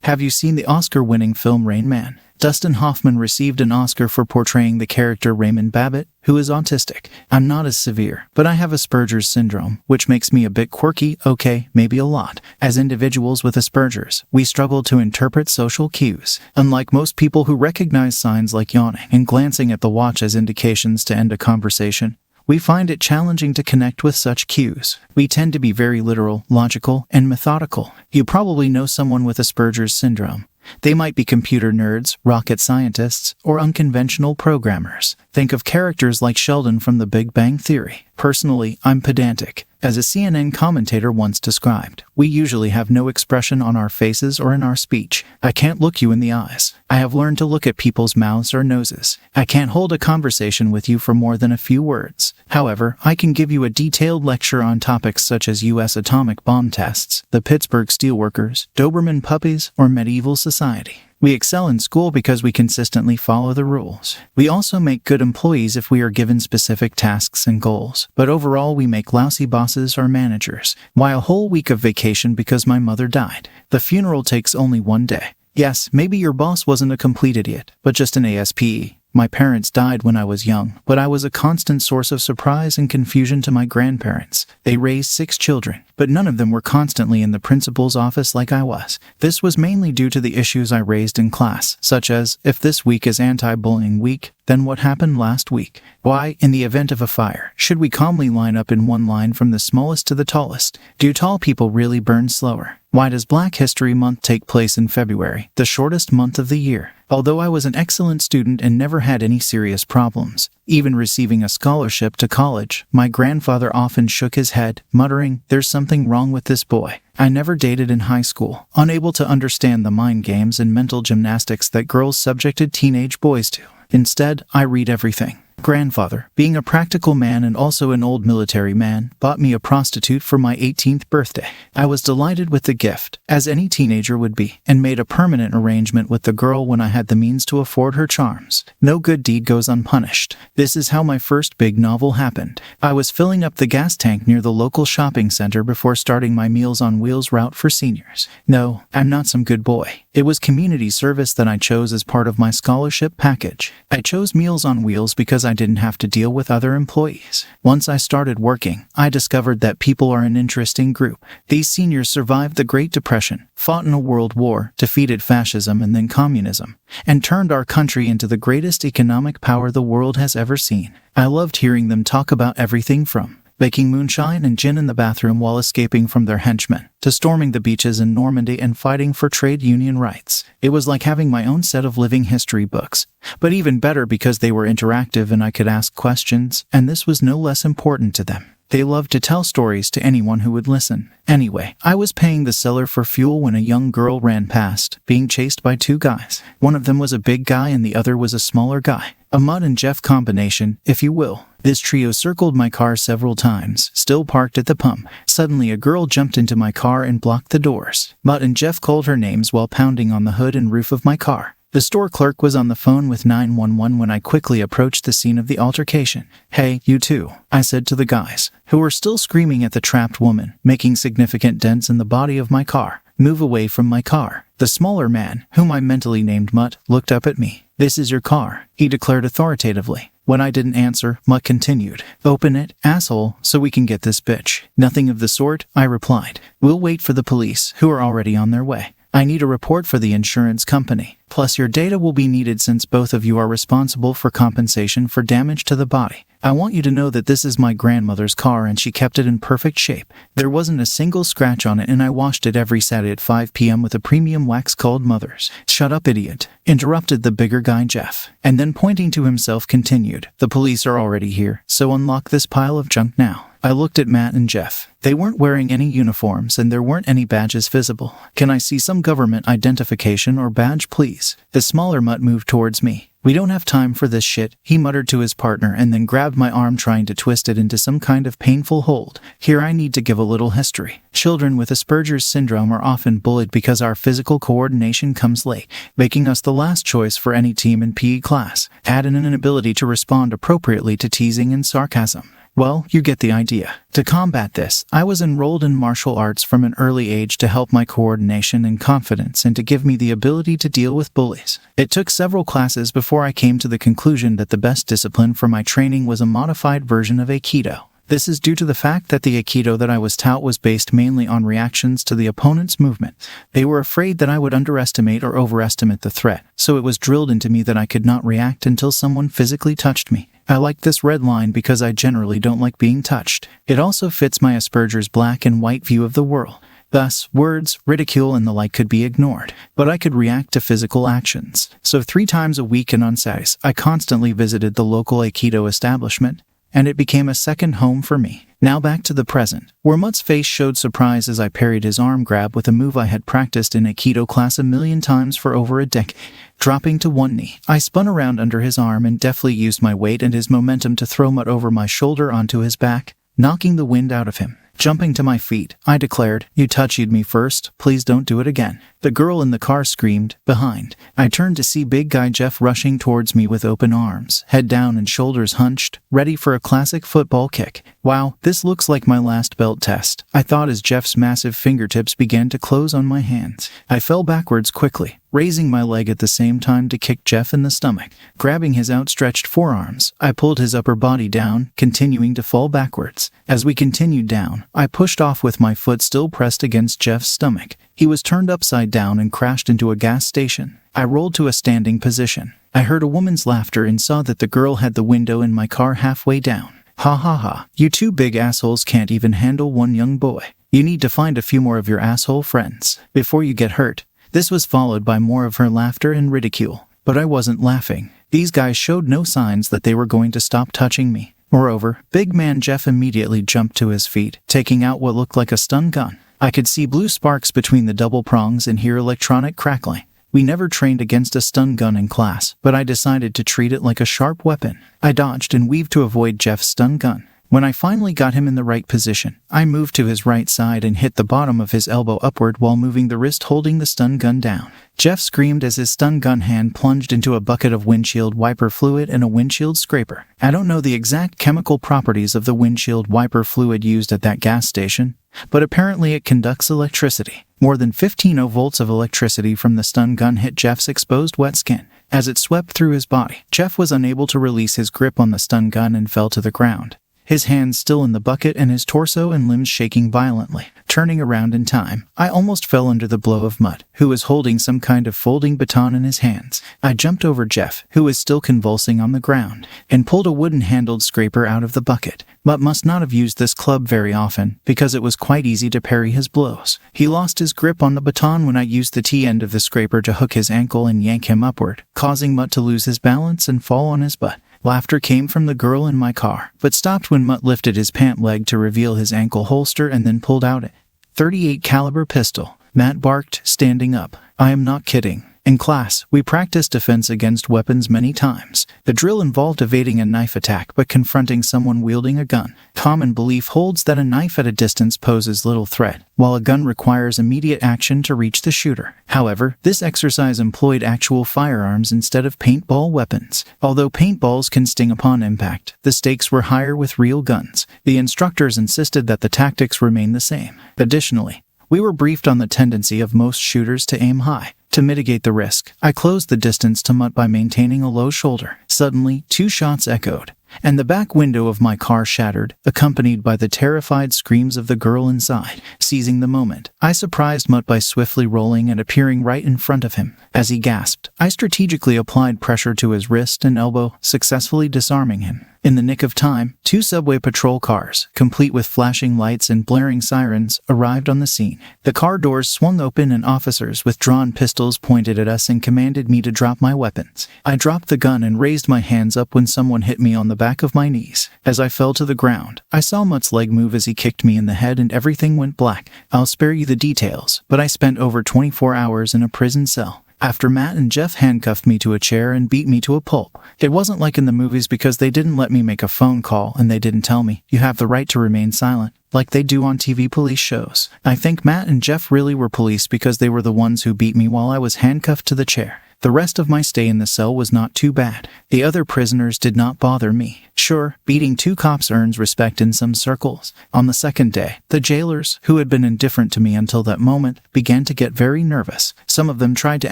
Have you seen the Oscar-winning film Rain Man? Dustin Hoffman received an Oscar for portraying the character Raymond Babbitt, who is autistic. I'm not as severe, but I have Asperger's syndrome, which makes me a bit quirky, okay, maybe a lot. As individuals with Asperger's, we struggle to interpret social cues. Unlike most people who recognize signs like yawning and glancing at the watch as indications to end a conversation, we find it challenging to connect with such cues. We tend to be very literal, logical, and methodical. You probably know someone with Asperger's syndrome. They might be computer nerds, rocket scientists, or unconventional programmers. Think of characters like Sheldon from The Big Bang Theory. Personally, I'm pedantic. As a CNN commentator once described, we usually have no expression on our faces or in our speech. I can't look you in the eyes. I have learned to look at people's mouths or noses. I can't hold a conversation with you for more than a few words. However, I can give you a detailed lecture on topics such as U.S. atomic bomb tests, the Pittsburgh Steelworkers, Doberman puppies, or medieval society. We excel in school because we consistently follow the rules. We also make good employees if we are given specific tasks and goals. But overall, we make lousy bosses or managers. Why a whole week of vacation because my mother died? The funeral takes only one day. Yes, maybe your boss wasn't a complete idiot, but just an ASPE. My parents died when I was young, but I was a constant source of surprise and confusion to my grandparents. They raised 6 children, but none of them were constantly in the principal's office like I was. This was mainly due to the issues I raised in class, such as, if this week is anti-bullying week, then what happened last week? Why, in the event of a fire, should we calmly line up in one line from the smallest to the tallest? Do tall people really burn slower? Why does Black History Month take place in February, the shortest month of the year? Although I was an excellent student and never had any serious problems, even receiving a scholarship to college, my grandfather often shook his head, muttering, "There's something wrong with this boy." I never dated in high school, unable to understand the mind games and mental gymnastics that girls subjected teenage boys to. Instead, I read everything. Grandfather, being a practical man and also an old military man, bought me a prostitute for my 18th birthday. I was delighted with the gift, as any teenager would be, and made a permanent arrangement with the girl when I had the means to afford her charms. No good deed goes unpunished. This is how my first big novel happened. I was filling up the gas tank near the local shopping center before starting my Meals on Wheels route for seniors. No, I'm not some good boy. It was community service that I chose as part of my scholarship package. I chose Meals on Wheels because I didn't have to deal with other employees. Once I started working, I discovered that people are an interesting group. These seniors survived the Great Depression, fought in a world war, defeated fascism and then communism, and turned our country into the greatest economic power the world has ever seen. I loved hearing them talk about everything from making moonshine and gin in the bathroom while escaping from their henchmen, to storming the beaches in Normandy and fighting for trade union rights. It was like having my own set of living history books, but even better because they were interactive and I could ask questions, and this was no less important to them. They loved to tell stories to anyone who would listen. Anyway, I was paying the seller for fuel when a young girl ran past, being chased by 2 guys. One of them was a big guy and the other was a smaller guy. A Mutt and Jeff combination, if you will. This trio circled my car several times, still parked at the pump. Suddenly a girl jumped into my car and blocked the doors. Mutt and Jeff called her names while pounding on the hood and roof of my car. The store clerk was on the phone with 911 when I quickly approached the scene of the altercation. "Hey, you two," I said to the guys, who were still screaming at the trapped woman, making significant dents in the body of my car. "Move away from my car." The smaller man, whom I mentally named Mutt, looked up at me. "This is your car," he declared authoritatively. When I didn't answer, Mutt continued, "Open it, asshole, so we can get this bitch." "Nothing of the sort," I replied. "We'll wait for the police, who are already on their way. I need a report for the insurance company. Plus your data will be needed since both of you are responsible for compensation for damage to the body. I want you to know that this is my grandmother's car and she kept it in perfect shape. There wasn't a single scratch on it and I washed it every Saturday at 5 p.m. with a premium wax called Mother's." "Shut up, idiot," interrupted the bigger guy Jeff. And then pointing to himself continued, "The police are already here, so unlock this pile of junk now." I looked at Matt and Jeff. They weren't wearing any uniforms and there weren't any badges visible. "Can I see some government identification or badge, please?" The smaller Mutt moved towards me. "We don't have time for this shit," he muttered to his partner and then grabbed my arm trying to twist it into some kind of painful hold. Here I need to give a little history. Children with Asperger's syndrome are often bullied because our physical coordination comes late, making us the last choice for any team in PE class. Add in an inability to respond appropriately to teasing and sarcasm. Well, you get the idea. To combat this, I was enrolled in martial arts from an early age to help my coordination and confidence and to give me the ability to deal with bullies. It took several classes before I came to the conclusion that the best discipline for my training was a modified version of Aikido. This is due to the fact that the Aikido that I was taught was based mainly on reactions to the opponent's movement. They were afraid that I would underestimate or overestimate the threat, so it was drilled into me that I could not react until someone physically touched me. I like this red line because I generally don't like being touched. It also fits my Asperger's black and white view of the world. Thus, words, ridicule, and the like could be ignored, but I could react to physical actions. So 3 times a week and on Saturdays, I constantly visited the local Aikido establishment, and it became a second home for me. Now back to the present, where Mutt's face showed surprise as I parried his arm grab with a move I had practiced in Aikido class 1,000,000 times for over a decade. Dropping to one knee, I spun around under his arm and deftly used my weight and his momentum to throw Mutt over my shoulder onto his back, knocking the wind out of him. Jumping to my feet, I declared, "You touched me first, please don't do it again." The girl in the car screamed, behind. I turned to see big guy Jeff rushing towards me with open arms, head down and shoulders hunched, ready for a classic football kick. Wow, this looks like my last belt test, I thought as Jeff's massive fingertips began to close on my hands. I fell backwards quickly, raising my leg at the same time to kick Jeff in the stomach. Grabbing his outstretched forearms, I pulled his upper body down, continuing to fall backwards. As we continued down, I pushed off with my foot still pressed against Jeff's stomach. He was turned upside down and crashed into a gas station. I rolled to a standing position. I heard a woman's laughter and saw that the girl had the window in my car halfway down. "Ha ha ha, you 2 big assholes can't even handle one young boy. You need to find a few more of your asshole friends before you get hurt." This was followed by more of her laughter and ridicule. But I wasn't laughing. These guys showed no signs that they were going to stop touching me. Moreover, big man Jeff immediately jumped to his feet, taking out what looked like a stun gun. I could see blue sparks between the double prongs and hear electronic crackling. We never trained against a stun gun in class, but I decided to treat it like a sharp weapon. I dodged and weaved to avoid Jeff's stun gun. When I finally got him in the right position, I moved to his right side and hit the bottom of his elbow upward while moving the wrist holding the stun gun down. Jeff screamed as his stun gun hand plunged into a bucket of windshield wiper fluid and a windshield scraper. I don't know the exact chemical properties of the windshield wiper fluid used at that gas station, but apparently it conducts electricity. More than 15 volts of electricity from the stun gun hit Jeff's exposed wet skin. As it swept through his body, Jeff was unable to release his grip on the stun gun and fell to the ground, his hands still in the bucket and his torso and limbs shaking violently. Turning around in time, I almost fell under the blow of Mutt, who was holding some kind of folding baton in his hands. I jumped over Jeff, who was still convulsing on the ground, and pulled a wooden-handled scraper out of the bucket. Mutt must not have used this club very often, because it was quite easy to parry his blows. He lost his grip on the baton when I used the T-end of the scraper to hook his ankle and yank him upward, causing Mutt to lose his balance and fall on his butt. Laughter came from the girl in my car, but stopped when Mutt lifted his pant leg to reveal his ankle holster and then pulled out a .38 caliber pistol. Matt barked, standing up. I am not kidding. In class, we practiced defense against weapons many times. The drill involved evading a knife attack but confronting someone wielding a gun. Common belief holds that a knife at a distance poses little threat, while a gun requires immediate action to reach the shooter. However, this exercise employed actual firearms instead of paintball weapons. Although paintballs can sting upon impact, the stakes were higher with real guns. The instructors insisted that the tactics remain the same. Additionally, we were briefed on the tendency of most shooters to aim high. To mitigate the risk, I closed the distance to Mutt by maintaining a low shoulder. Suddenly, 2 shots echoed, and the back window of my car shattered, accompanied by the terrified screams of the girl inside. Seizing the moment, I surprised Mutt by swiftly rolling and appearing right in front of him. As he gasped, I strategically applied pressure to his wrist and elbow, successfully disarming him. In the nick of time, 2 subway patrol cars, complete with flashing lights and blaring sirens, arrived on the scene. The car doors swung open and officers with drawn pistols pointed at us and commanded me to drop my weapons. I dropped the gun and raised my hands up when someone hit me on the back of my knees. As I fell to the ground, I saw Mutt's leg move as he kicked me in the head and everything went black. I'll spare you the details, but I spent over 24 hours in a prison cell. After Matt and Jeff handcuffed me to a chair and beat me to a pulp. It wasn't like in the movies because they didn't let me make a phone call and they didn't tell me, you have the right to remain silent, like they do on TV police shows. I think Matt and Jeff really were police because they were the ones who beat me while I was handcuffed to the chair. The rest of my stay in the cell was not too bad. The other prisoners did not bother me. Sure, beating 2 cops earns respect in some circles. On the second day, the jailers, who had been indifferent to me until that moment, began to get very nervous. Some of them tried to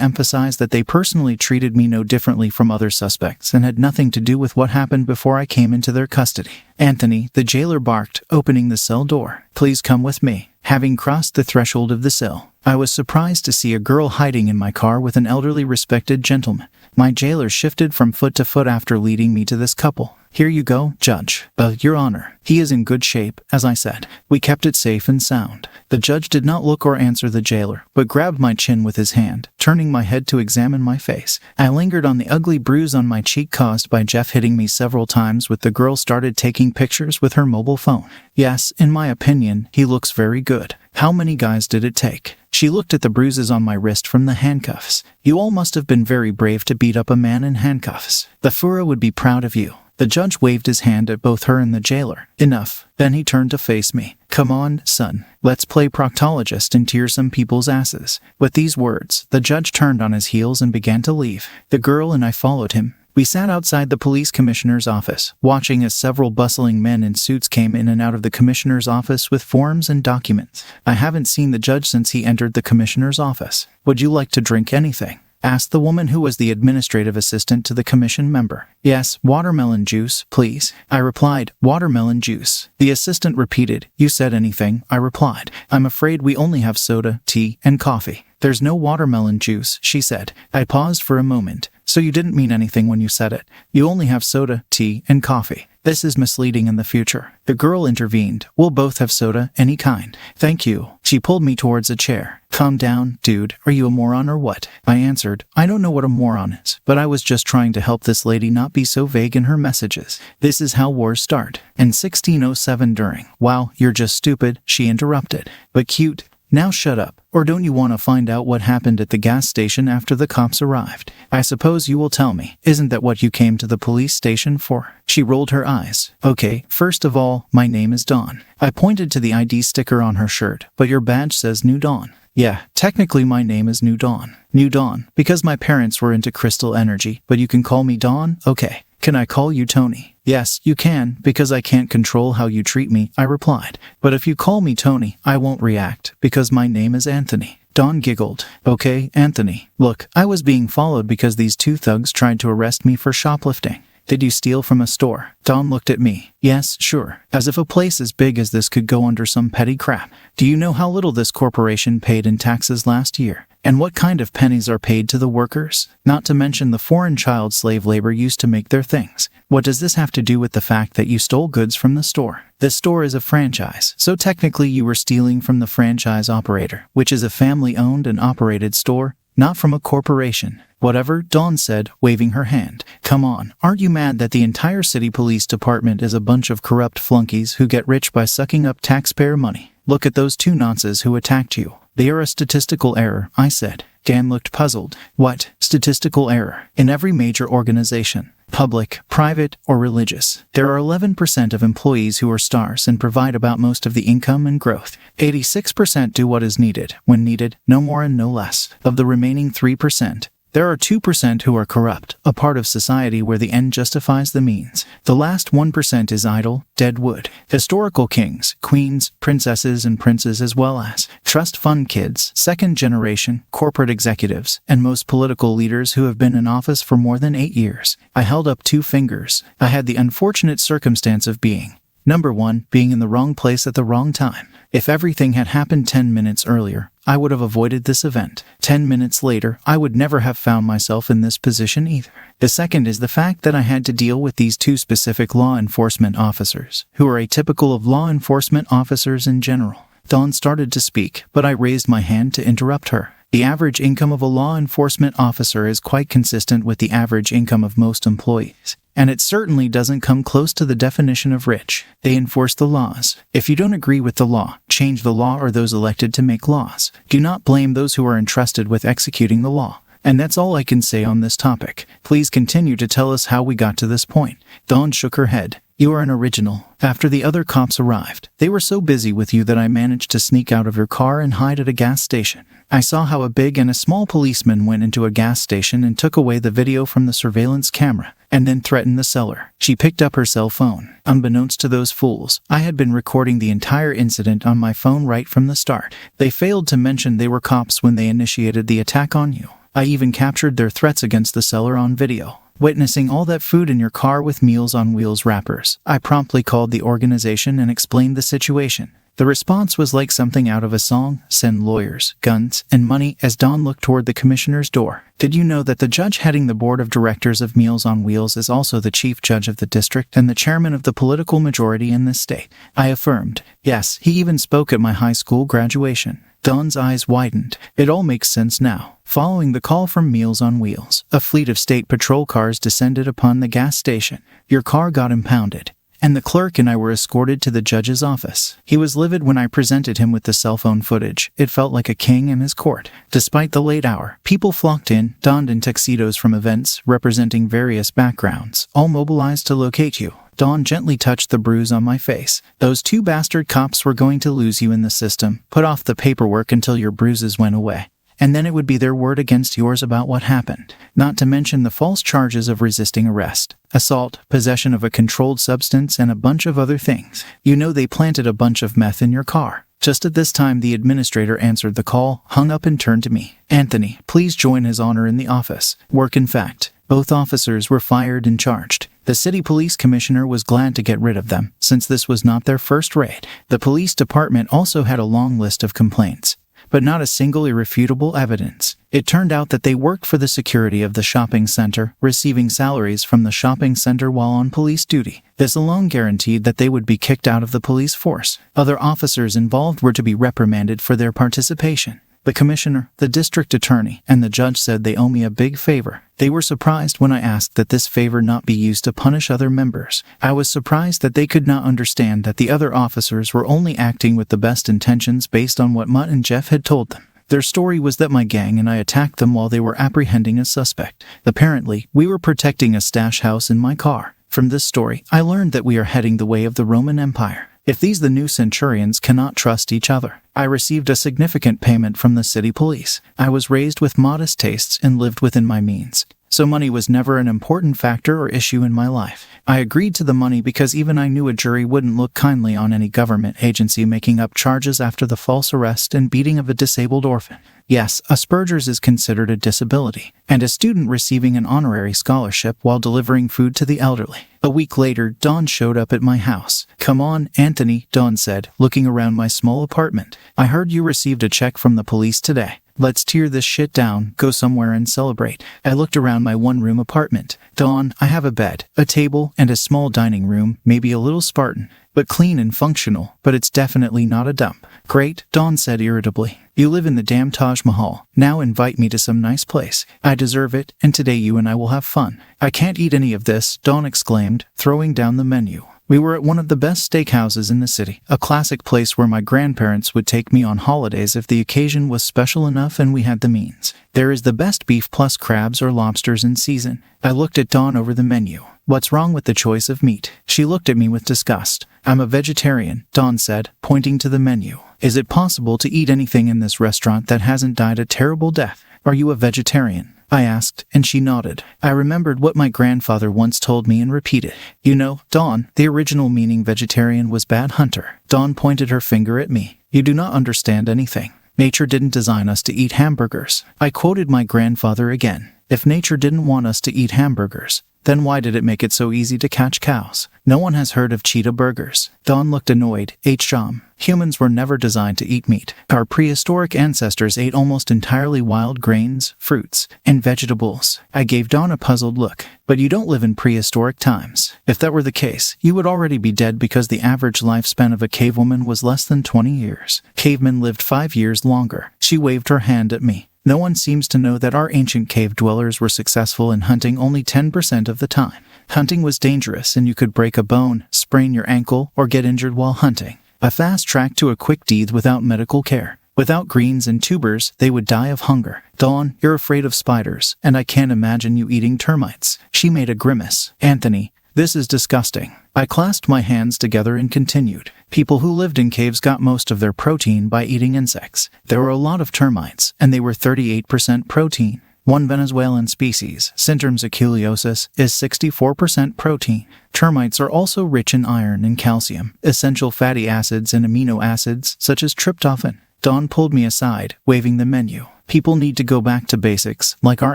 emphasize that they personally treated me no differently from other suspects and had nothing to do with what happened before I came into their custody. Anthony, the jailer barked, opening the cell door. Please come with me. Having crossed the threshold of the cell, I was surprised to see a girl hiding in my car with an elderly respected gentleman. My jailer shifted from foot to foot after leading me to this couple. Here you go, Judge. Your Honor, he is in good shape, as I said. We kept it safe and sound. The judge did not look or answer the jailer, but grabbed my chin with his hand, turning my head to examine my face. I lingered on the ugly bruise on my cheek caused by Jeff hitting me several times with the girl started taking pictures with her mobile phone. Yes, in my opinion, he looks very good. How many guys did it take? She looked at the bruises on my wrist from the handcuffs. You all must have been very brave to beat up a man in handcuffs. The Fuhrer would be proud of you. The judge waved his hand at both her and the jailer. Enough. Then he turned to face me. Come on, son. Let's play proctologist and tear some people's asses. With these words, the judge turned on his heels and began to leave. The girl and I followed him. We sat outside the police commissioner's office, watching as several bustling men in suits came in and out of the commissioner's office with forms and documents. I haven't seen the judge since he entered the commissioner's office. Would you like to drink anything? Asked the woman who was the administrative assistant to the commission member. Yes, watermelon juice, please. I replied, watermelon juice. The assistant repeated, you said anything, I replied. I'm afraid we only have soda, tea, and coffee. There's no watermelon juice, she said. I paused for a moment. So you didn't mean anything when you said it. You only have soda, tea, and coffee. This is misleading in the future. The girl intervened. We'll both have soda, any kind. Thank you. She pulled me towards a chair. Calm down, dude. Are you a moron or what? I answered, I don't know what a moron is, but I was just trying to help this lady not be so vague in her messages. This is how wars start. In 1607 during, wow, you're just stupid, she interrupted. But cute. Now shut up, or don't you want to find out what happened at the gas station after the cops arrived? I suppose you will tell me. Isn't that what you came to the police station for? She rolled her eyes. Okay, first of all, my name is Dawn. I pointed to the ID sticker on her shirt, but your badge says New Dawn. Yeah, technically my name is New Dawn. New Dawn, because my parents were into crystal energy, but you can call me Dawn? Okay. Can I call you Tony? Yes, you can, because I can't control how you treat me, I replied. But if you call me Tony, I won't react, because my name is Anthony. Dawn giggled. Okay, Anthony. Look, I was being followed because these 2 thugs tried to arrest me for shoplifting. Did you steal from a store? Dawn looked at me. Yes, sure. As if a place as big as this could go under some petty crap. Do you know how little this corporation paid in taxes last year? And what kind of pennies are paid to the workers? Not to mention the foreign child slave labor used to make their things. What does this have to do with the fact that you stole goods from the store? The store is a franchise, so technically you were stealing from the franchise operator, which is a family-owned and operated store, not from a corporation. Whatever, Dawn said, waving her hand. Come on, aren't you mad that the entire city police department is a bunch of corrupt flunkies who get rich by sucking up taxpayer money? Look at those 2 nonces who attacked you. They are a statistical error, I said. Dan looked puzzled. What? Statistical error? In every major organization, public, private, or religious, there are 11% of employees who are stars and provide about most of the income and growth. 86% do what is needed, when needed, no more and no less. Of the remaining 3%, there are 2% who are corrupt, a part of society where the end justifies the means. The last 1% is idle, dead wood. Historical kings, queens, princesses and princes as well as trust fund kids, second generation, corporate executives, and most political leaders who have been in office for more than 8 years. I held up 2 fingers. I had the unfortunate circumstance of being, number 1, being in the wrong place at the wrong time. If everything had happened 10 minutes earlier, I would have avoided this event. 10 minutes later, I would never have found myself in this position either. The second is the fact that I had to deal with these 2 specific law enforcement officers, who are atypical of law enforcement officers in general. Dawn started to speak, but I raised my hand to interrupt her. The average income of a law enforcement officer is quite consistent with the average income of most employees. And it certainly doesn't come close to the definition of rich. They enforce the laws. If you don't agree with the law, change the law or those elected to make laws. Do not blame those who are entrusted with executing the law. And that's all I can say on this topic. Please continue to tell us how we got to this point. Dawn shook her head. You are an original. After the other cops arrived, they were so busy with you that I managed to sneak out of your car and hide at a gas station. I saw how a big and a small policeman went into a gas station and took away the video from the surveillance camera, and then threatened the seller. She picked up her cell phone. Unbeknownst to those fools, I had been recording the entire incident on my phone right from the start. They failed to mention they were cops when they initiated the attack on you. I even captured their threats against the seller on video. Witnessing all that food in your car with Meals on Wheels wrappers, I promptly called the organization and explained the situation. The response was like something out of a song: send lawyers, guns, and money. As Dawn looked toward the commissioner's door. Did you know that the judge heading the board of directors of Meals on Wheels is also the chief judge of the district and the chairman of the political majority in this state? I affirmed. Yes, he even spoke at my high school graduation. Dawn's eyes widened. It all makes sense now. Following the call from Meals on Wheels, a fleet of state patrol cars descended upon the gas station. Your car got impounded, and the clerk and I were escorted to the judge's office. He was livid when I presented him with the cell phone footage. It felt like a king in his court. Despite the late hour, people flocked in, donned in tuxedos from events representing various backgrounds, all mobilized to locate you. Dawn gently touched the bruise on my face. Those two bastard cops were going to lose you in the system. Put off the paperwork until your bruises went away, and then it would be their word against yours about what happened. Not to mention the false charges of resisting arrest, assault, possession of a controlled substance, and a bunch of other things. You know they planted a bunch of meth in your car. Just at this time, the administrator answered the call, hung up, and turned to me. Anthony, please join His Honor in the office. Work. In fact, both officers were fired and charged. The city police commissioner was glad to get rid of them, since this was not their first raid. The police department also had a long list of complaints, but not a single irrefutable evidence. It turned out that they worked for the security of the shopping center, receiving salaries from the shopping center while on police duty. This alone guaranteed that they would be kicked out of the police force. Other officers involved were to be reprimanded for their participation. The commissioner, the district attorney, and the judge said they owe me a big favor. They were surprised when I asked that this favor not be used to punish other members. I was surprised that they could not understand that the other officers were only acting with the best intentions based on what Mutt and Jeff had told them. Their story was that my gang and I attacked them while they were apprehending a suspect. Apparently, we were protecting a stash house in my car. From this story, I learned that we are heading the way of the Roman Empire. If these the new centurions cannot trust each other. I received a significant payment from the city police. I was raised with modest tastes and lived within my means, so money was never an important factor or issue in my life. I agreed to the money because even I knew a jury wouldn't look kindly on any government agency making up charges after the false arrest and beating of a disabled orphan. Yes, Asperger's is considered a disability, and a student receiving an honorary scholarship while delivering food to the elderly. A week later, Dawn showed up at my house. Come on, Anthony, Dawn said, looking around my small apartment. I heard you received a check from the police today. Let's tear this shit down, go somewhere and celebrate. I looked around my one-room apartment. Dawn, I have a bed, a table, and a small dining room, maybe a little Spartan, but clean and functional, but it's definitely not a dump. Great, Dawn said irritably. You live in the damn Taj Mahal. Now invite me to some nice place. I deserve it, and today you and I will have fun. I can't eat any of this, Dawn exclaimed, throwing down the menu. We were at one of the best steakhouses in the city, a classic place where my grandparents would take me on holidays if the occasion was special enough and we had the means. There is the best beef plus crabs or lobsters in season. I looked at Dawn over the menu. What's wrong with the choice of meat? She looked at me with disgust. I'm a vegetarian, Dawn said, pointing to the menu. Is it possible to eat anything in this restaurant that hasn't died a terrible death? Are you a vegetarian? I asked, and she nodded. I remembered what my grandfather once told me and repeated. You know, Dawn, the original meaning vegetarian was bad hunter. Dawn pointed her finger at me. You do not understand anything. Nature didn't design us to eat hamburgers. I quoted my grandfather again. If nature didn't want us to eat hamburgers, then why did it make it so easy to catch cows? No one has heard of cheetah burgers. Dawn looked annoyed. H-Jom. Humans were never designed to eat meat. Our prehistoric ancestors ate almost entirely wild grains, fruits, and vegetables. I gave Dawn a puzzled look. But you don't live in prehistoric times. If that were the case, you would already be dead because the average lifespan of a cavewoman was less than 20 years. Cavemen lived 5 years longer. She waved her hand at me. No one seems to know that our ancient cave dwellers were successful in hunting only 10% of the time. Hunting was dangerous and you could break a bone, sprain your ankle, or get injured while hunting. A fast track to a quick death without medical care. Without greens and tubers, they would die of hunger. Dawn, you're afraid of spiders, and I can't imagine you eating termites. She made a grimace. Anthony, This is disgusting. I clasped my hands together and continued. People who lived in caves got most of their protein by eating insects. There were a lot of termites, and they were 38% protein. One Venezuelan species, Syndromes aculeosus, is 64% protein. Termites are also rich in iron and calcium, essential fatty acids and amino acids such as tryptophan. Dawn pulled me aside, waving the menu. People need to go back to basics, like our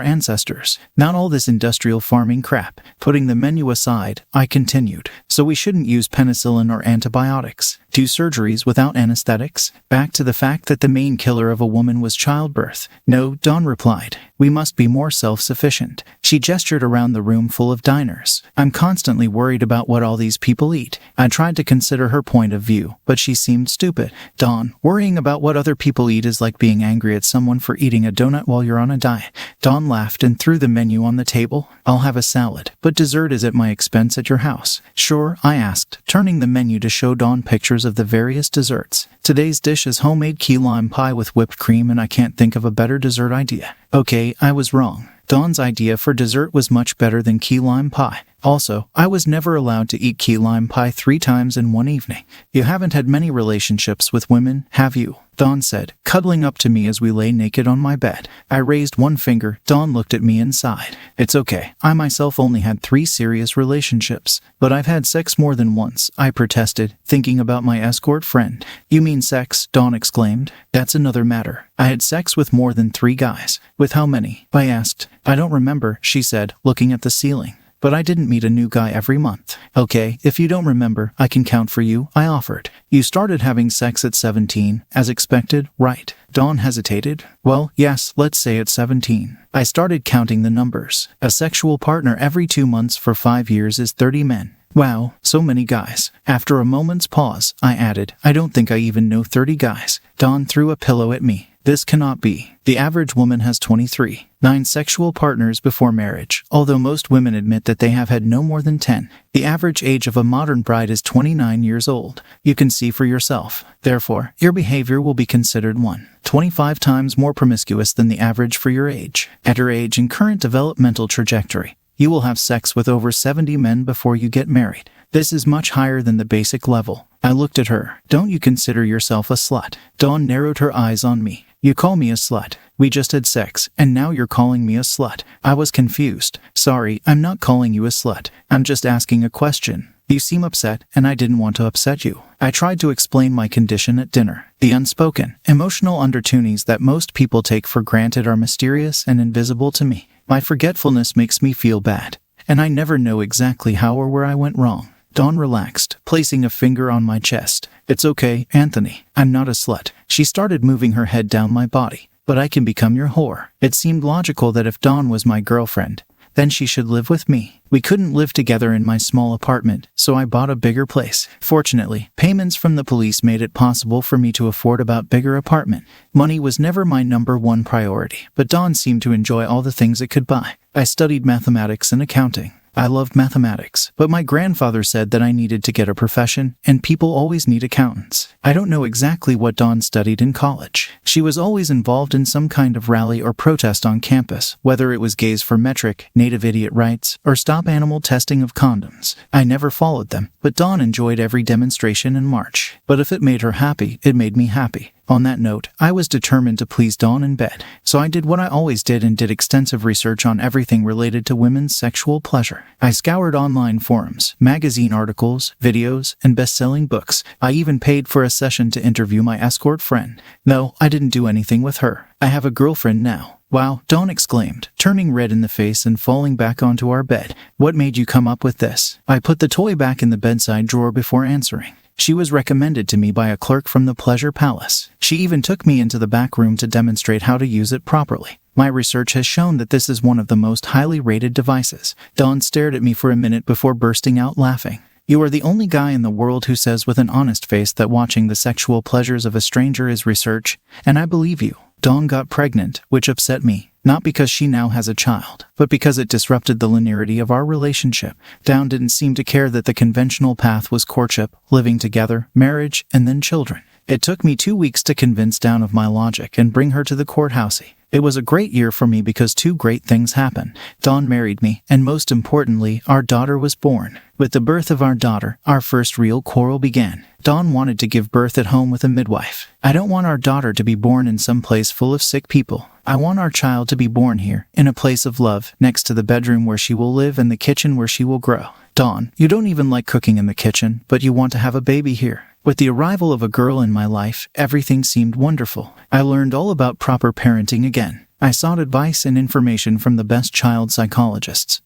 ancestors. Not all this industrial farming crap. Putting the menu aside, I continued. So we shouldn't use penicillin or antibiotics. Do surgeries without anesthetics? Back to the fact that the main killer of a woman was childbirth. No, Dawn replied. We must be more self-sufficient. She gestured around the room full of diners. I'm constantly worried about what all these people eat. I tried to consider her point of view, but she seemed stupid. Dawn, worrying about what other people eat is like being angry at someone for eating a donut while you're on a diet. Dawn laughed and threw the menu on the table. I'll have a salad, but dessert is at my expense at your house. Sure, I asked, turning the menu to show Dawn pictures of the various desserts. Today's dish is homemade key lime pie with whipped cream, and I can't think of a better dessert idea. Okay, I was wrong. Dawn's idea for dessert was much better than key lime pie. Also, I was never allowed to eat key lime pie 3 times in one evening. You haven't had many relationships with women, have you? Dawn said, cuddling up to me as we lay naked on my bed. I raised one finger. Dawn looked at me and sighed. It's okay. I myself only had 3 serious relationships. But I've had sex more than once, I protested, thinking about my escort friend. You mean sex? Dawn exclaimed. That's another matter. I had sex with more than 3 guys. With how many? I asked. I don't remember, she said, looking at the ceiling. But I didn't meet a new guy every month. Okay, if you don't remember, I can count for you, I offered. You started having sex at 17, as expected, right? Dawn hesitated. Well, yes, let's say at 17. I started counting the numbers. A sexual partner every 2 months for 5 years is 30 men. Wow, so many guys. After a moment's pause, I added, I don't think I even know 30 guys. Dawn threw a pillow at me. This cannot be. The average woman has 23, 9 sexual partners before marriage, although most women admit that they have had no more than 10. The average age of a modern bride is 29 years old. You can see for yourself. Therefore, your behavior will be considered 25 times more promiscuous than the average for your age. At your age and current developmental trajectory, you will have sex with over 70 men before you get married. This is much higher than the basic level. I looked at her. Don't you consider yourself a slut? Dawn narrowed her eyes on me. You call me a slut. We just had sex, and now you're calling me a slut. I was confused. Sorry, I'm not calling you a slut. I'm just asking a question. You seem upset, and I didn't want to upset you. I tried to explain my condition at dinner. The unspoken, emotional undertones that most people take for granted are mysterious and invisible to me. My forgetfulness makes me feel bad, and I never know exactly how or where I went wrong. Dawn relaxed, placing a finger on my chest. It's okay, Anthony. I'm not a slut. She started moving her head down my body. But I can become your whore. It seemed logical that if Dawn was my girlfriend, then she should live with me. We couldn't live together in my small apartment, so I bought a bigger place. Fortunately, payments from the police made it possible for me to afford a bigger apartment. Money was never my number 1 priority, but Dawn seemed to enjoy all the things it could buy. I studied mathematics and accounting. I loved mathematics, but my grandfather said that I needed to get a profession, and people always need accountants. I don't know exactly what Dawn studied in college. She was always involved in some kind of rally or protest on campus, whether it was Gays for Metric, Native Idiot Rights, or Stop Animal Testing of Condoms. I never followed them, but Dawn enjoyed every demonstration and march. But if it made her happy, it made me happy. On that note, I was determined to please Dawn in bed, so I did what I always did and did extensive research on everything related to women's sexual pleasure. I scoured online forums, magazine articles, videos, and best-selling books. I even paid for a session to interview my escort friend. No, I didn't do anything with her. I have a girlfriend now. Wow, Dawn exclaimed, turning red in the face and falling back onto our bed. What made you come up with this? I put the toy back in the bedside drawer before answering. She was recommended to me by a clerk from the Pleasure Palace. She even took me into the back room to demonstrate how to use it properly. My research has shown that this is one of the most highly rated devices. Dawn stared at me for a minute before bursting out laughing. You are the only guy in the world who says with an honest face that watching the sexual pleasures of a stranger is research, and I believe you. Dawn got pregnant, which upset me. Not because she now has a child, but because it disrupted the linearity of our relationship. Dawn didn't seem to care that the conventional path was courtship, living together, marriage, and then children. It took me 2 weeks to convince Dawn of my logic and bring her to the courthouse. It was a great year for me because two great things happened. Dawn married me, and most importantly, our daughter was born. With the birth of our daughter, our first real quarrel began. Dawn wanted to give birth at home with a midwife. I don't want our daughter to be born in some place full of sick people. I want our child to be born here, in a place of love, next to the bedroom where she will live and the kitchen where she will grow. Dawn, you don't even like cooking in the kitchen, but you want to have a baby here. With the arrival of a girl in my life, everything seemed wonderful. I learned all about proper parenting again. I sought advice and information from the best child psychologists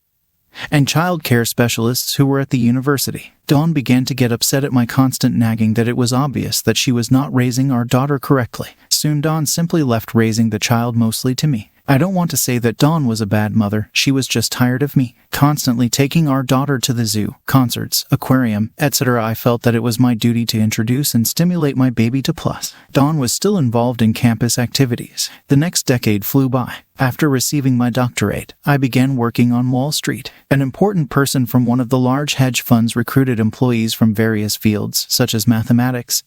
and child care specialists who were at the university. Dawn began to get upset at my constant nagging that it was obvious that she was not raising our daughter correctly. Soon Dawn simply left raising the child mostly to me. I don't want to say that Dawn was a bad mother, she was just tired of me constantly taking our daughter to the zoo, concerts, aquarium, etc. I felt that it was my duty to introduce and stimulate my baby to plus. Dawn was still involved in campus activities. The next decade flew by. After receiving my doctorate, I began working on Wall Street. An important person from one of the large hedge funds recruited employees from various fields, such as mathematics,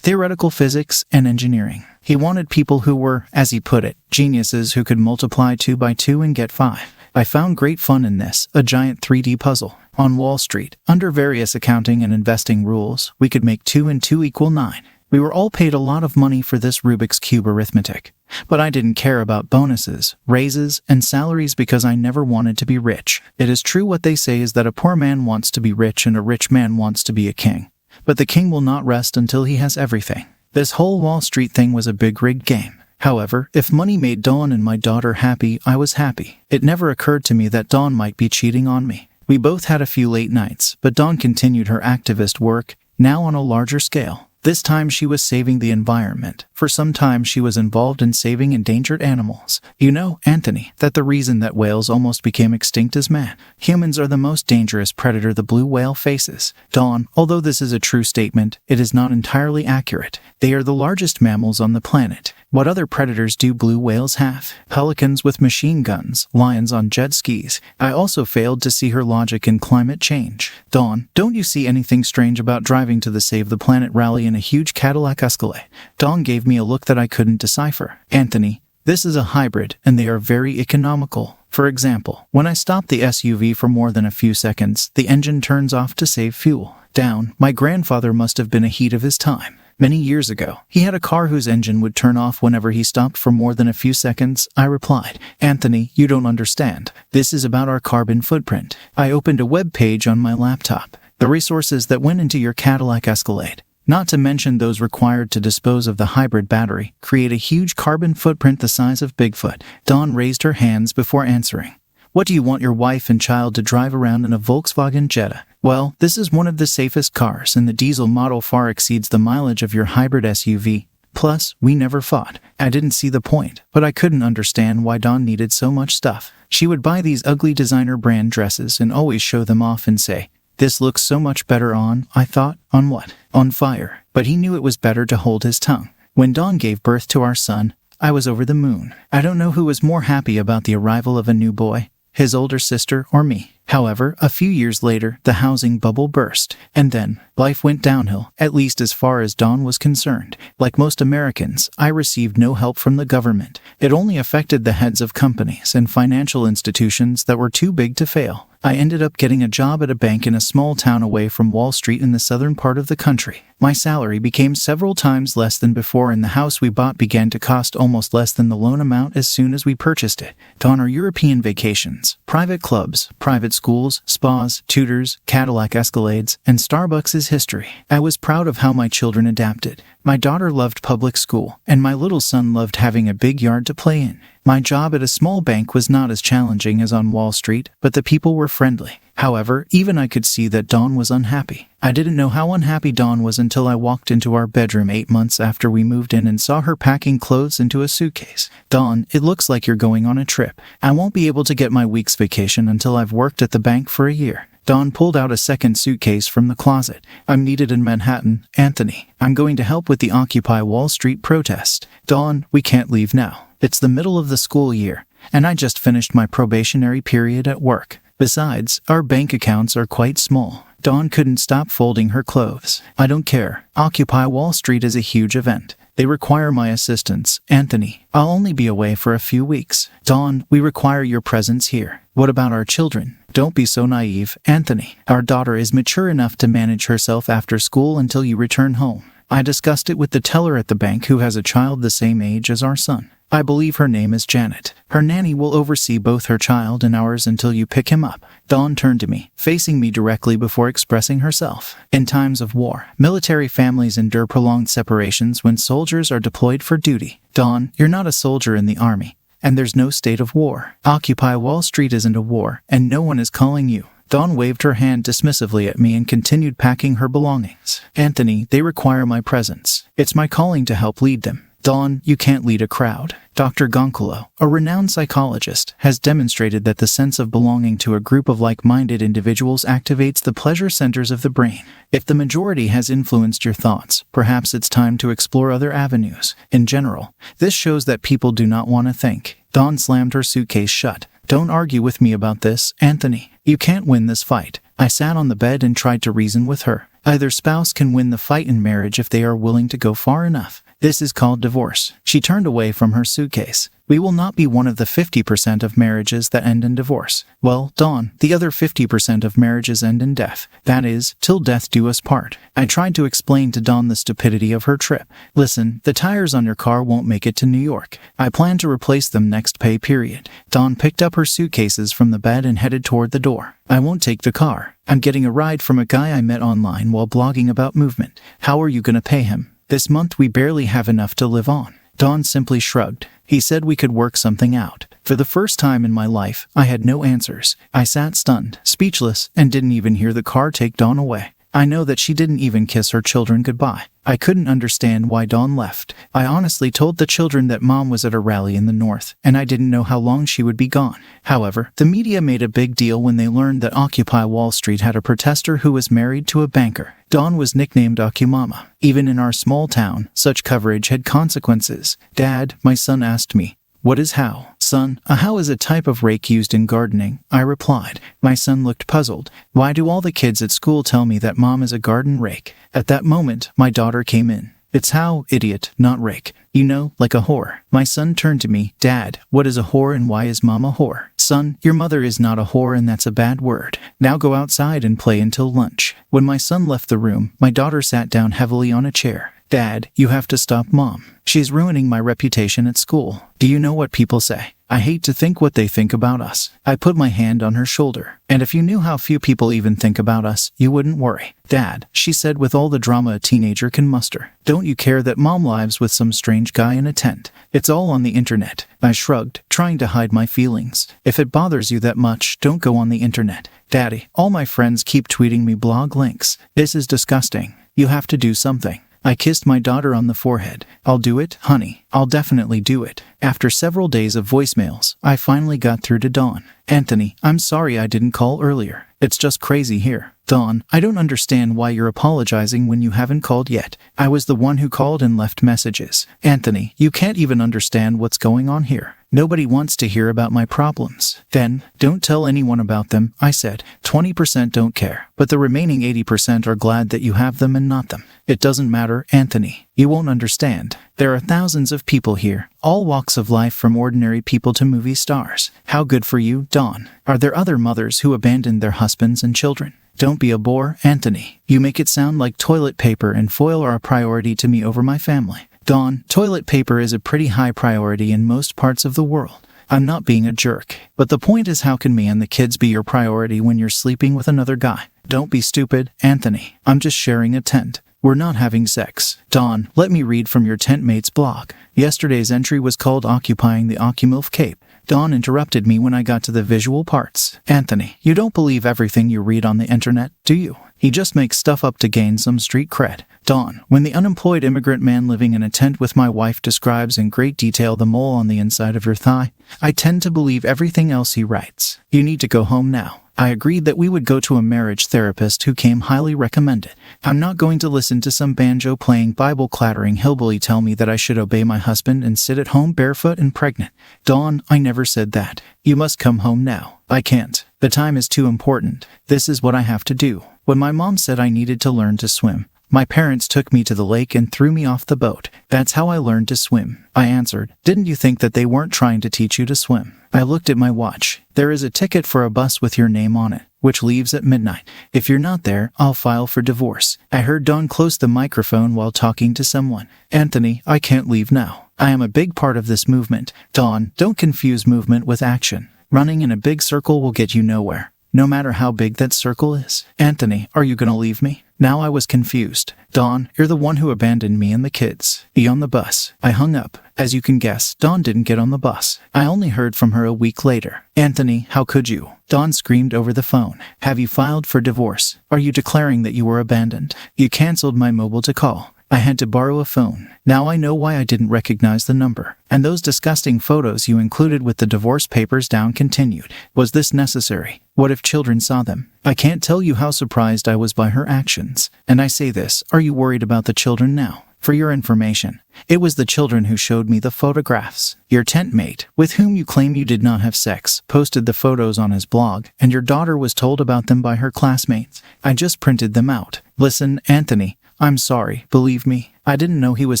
theoretical physics, and engineering. He wanted people who were, as he put it, geniuses who could multiply 2 by 2 and get 5. I found great fun in this, a giant 3D puzzle. On Wall Street, under various accounting and investing rules, we could make 2 and 2 equal 9. We were all paid a lot of money for this Rubik's Cube arithmetic. But I didn't care about bonuses, raises, and salaries because I never wanted to be rich. It is true what they say is that a poor man wants to be rich and a rich man wants to be a king. But the king will not rest until he has everything. This whole Wall Street thing was a big rigged game. However, if money made Dawn and my daughter happy, I was happy. It never occurred to me that Dawn might be cheating on me. We both had a few late nights, but Dawn continued her activist work, now on a larger scale. This time she was saving the environment. For some time she was involved in saving endangered animals. You know, Anthony, that the reason that whales almost became extinct is man. Humans are the most dangerous predator the blue whale faces. Dawn, although this is a true statement, it is not entirely accurate. They are the largest mammals on the planet. What other predators do blue whales have? Pelicans with machine guns, lions on jet skis. I also failed to see her logic in climate change. Dawn, don't you see anything strange about driving to the Save the Planet rally in a huge Cadillac Escalade? Dawn gave me a look that I couldn't decipher. Anthony, this is a hybrid, and they are very economical. For example, when I stop the SUV for more than a few seconds, the engine turns off to save fuel. Down, my grandfather must have been a heat of his time. Many years ago, he had a car whose engine would turn off whenever he stopped for more than a few seconds. I replied, Anthony, you don't understand. This is about our carbon footprint. I opened a web page on my laptop. The resources that went into your Cadillac Escalade, not to mention those required to dispose of the hybrid battery, create a huge carbon footprint the size of Bigfoot. Dawn raised her hands before answering. What do you want your wife and child to drive around in a Volkswagen Jetta? Well, this is one of the safest cars, and the diesel model far exceeds the mileage of your hybrid SUV. Plus, we never fought. I didn't see the point, but I couldn't understand why Dawn needed so much stuff. She would buy these ugly designer brand dresses and always show them off and say, this looks so much better on, I thought, on what? On fire. But he knew it was better to hold his tongue. When Dawn gave birth to our son, I was over the moon. I don't know who was more happy about the arrival of a new boy, his older sister or me. However, a few years later, the housing bubble burst, and then life went downhill, at least as far as Dawn was concerned. Like most Americans, I received no help from the government. It only affected the heads of companies and financial institutions that were too big to fail. I ended up getting a job at a bank in a small town away from Wall Street in the southern part of the country. My salary became several times less than before, and the house we bought began to cost almost less than the loan amount as soon as we purchased it. Dawn, our European vacations, private clubs, private schools, spas, tutors, Cadillac Escalades, and Starbucks is history. I was proud of how my children adapted. My daughter loved public school, and my little son loved having a big yard to play in. My job at a small bank was not as challenging as on Wall Street, but the people were friendly. However, even I could see that Dawn was unhappy. I didn't know how unhappy Dawn was until I walked into our bedroom 8 months after we moved in and saw her packing clothes into a suitcase. Dawn, it looks like you're going on a trip. I won't be able to get my week's vacation until I've worked at the bank for a year. Dawn pulled out a second suitcase from the closet. I'm needed in Manhattan, Anthony. I'm going to help with the Occupy Wall Street protest. Dawn, we can't leave now. It's the middle of the school year, and I just finished my probationary period at work. Besides, our bank accounts are quite small. Dawn couldn't stop folding her clothes. I don't care. Occupy Wall Street is a huge event. They require my assistance, Anthony. I'll only be away for a few weeks. Dawn, we require your presence here. What about our children? Don't be so naive, Anthony. Our daughter is mature enough to manage herself after school until you return home. I discussed it with the teller at the bank who has a child the same age as our son. I believe her name is Janet. Her nanny will oversee both her child and ours until you pick him up. Dawn turned to me, facing me directly before expressing herself. In times of war, military families endure prolonged separations when soldiers are deployed for duty. Dawn, you're not a soldier in the army, and there's no state of war. Occupy Wall Street isn't a war, and no one is calling you. Dawn waved her hand dismissively at me and continued packing her belongings. Anthony, they require my presence. It's my calling to help lead them. Dawn, you can't lead a crowd. Dr. Gonculo, a renowned psychologist, has demonstrated that the sense of belonging to a group of like-minded individuals activates the pleasure centers of the brain. If the majority has influenced your thoughts, perhaps it's time to explore other avenues. In general, this shows that people do not want to think. Dawn slammed her suitcase shut. Don't argue with me about this, Anthony. You can't win this fight. I sat on the bed and tried to reason with her. Either spouse can win the fight in marriage if they are willing to go far enough. This is called divorce. She turned away from her suitcase. We will not be one of the 50% of marriages that end in divorce. Well, Dawn, the other 50% of marriages end in death. That is, till death do us part. I tried to explain to Dawn the stupidity of her trip. Listen, the tires on your car won't make it to New York. I plan to replace them next pay period. Dawn picked up her suitcases from the bed and headed toward the door. I won't take the car. I'm getting a ride from a guy I met online while blogging about movement. How are you going to pay him? This month we barely have enough to live on. Dawn simply shrugged. He said we could work something out. For the first time in my life, I had no answers. I sat stunned, speechless, and didn't even hear the car take Dawn away. I know that she didn't even kiss her children goodbye. I couldn't understand why Dawn left. I honestly told the children that Mom was at a rally in the north, and I didn't know how long she would be gone. However, the media made a big deal when they learned that Occupy Wall Street had a protester who was married to a banker. Dawn was nicknamed Occumama. Even in our small town, such coverage had consequences. Dad, my son asked me, what is how? Son, a how is a type of rake used in gardening, I replied. My son looked puzzled. Why do all the kids at school tell me that Mom is a garden rake? At that moment, my daughter came in. It's how, idiot, not rake. You know, like a whore. My son turned to me. Dad, what is a whore and why is Mom a whore? Son, your mother is not a whore and that's a bad word. Now go outside and play until lunch. When my son left the room, my daughter sat down heavily on a chair. Dad, you have to stop Mom. She's ruining my reputation at school. Do you know what people say? I hate to think what they think about us. I put my hand on her shoulder. And if you knew how few people even think about us, you wouldn't worry. Dad, she said with all the drama a teenager can muster. Don't you care that Mom lives with some strange guy in a tent? It's all on the internet. I shrugged, trying to hide my feelings. If it bothers you that much, don't go on the internet. Daddy, all my friends keep tweeting me blog links. This is disgusting. You have to do something. I kissed my daughter on the forehead. I'll do it, honey. I'll definitely do it. After several days of voicemails, I finally got through to Dawn. Anthony, I'm sorry I didn't call earlier. It's just crazy here. Dawn, I don't understand why you're apologizing when you haven't called yet. I was the one who called and left messages. Anthony, you can't even understand what's going on here. Nobody wants to hear about my problems. Then, don't tell anyone about them, I said. 20% don't care, but the remaining 80% are glad that you have them and not them. It doesn't matter, Anthony. You won't understand. There are thousands of people here, all walks of life from ordinary people to movie stars. How good for you, Dawn. Are there other mothers who abandoned their husbands and children? Don't be a bore, Anthony. You make it sound like toilet paper and foil are a priority to me over my family. Dawn, toilet paper is a pretty high priority in most parts of the world. I'm not being a jerk. But the point is, how can me and the kids be your priority when you're sleeping with another guy? Don't be stupid, Anthony. I'm just sharing a tent. We're not having sex. Dawn, let me read from your tent mate's blog. Yesterday's entry was called Occupying the Occumilf Cape. Dawn interrupted me when I got to the visual parts. Anthony, you don't believe everything you read on the internet, do you? He just makes stuff up to gain some street cred. Dawn, when the unemployed immigrant man living in a tent with my wife describes in great detail the mole on the inside of your thigh, I tend to believe everything else he writes. You need to go home now. I agreed that we would go to a marriage therapist who came highly recommended. I'm not going to listen to some banjo-playing, Bible-clattering hillbilly tell me that I should obey my husband and sit at home barefoot and pregnant. Dawn, I never said that. You must come home now. I can't. The time is too important. This is what I have to do. When my mom said I needed to learn to swim, My parents took me to the lake and threw me off the boat. That's how I learned to swim, I answered. Didn't you think that they weren't trying to teach you to swim? I looked at my watch. There is a ticket for a bus with your name on it, which leaves at midnight. If you're not there, I'll file for divorce. I heard Dawn close the microphone while talking to someone. Anthony, I can't leave now. I am a big part of this movement. Dawn, don't confuse movement with action. Running in a big circle will get you nowhere, no matter how big that circle is. Anthony, are you gonna leave me? Now I was confused. Dawn, you're the one who abandoned me and the kids. Be on the bus. I hung up. As you can guess, Dawn didn't get on the bus. I only heard from her a week later. Anthony, how could you? Dawn screamed over the phone. Have you filed for divorce? Are you declaring that you were abandoned? You canceled my mobile to call. I had to borrow a phone. Now I know why I didn't recognize the number. And those disgusting photos you included with the divorce papers down continued. Was this necessary? What if children saw them? I can't tell you how surprised I was by her actions. And I say this, are you worried about the children now? For your information, it was the children who showed me the photographs. Your tent mate, with whom you claim you did not have sex, posted the photos on his blog, and your daughter was told about them by her classmates. I just printed them out. Listen, Anthony, I'm sorry, believe me. I didn't know he was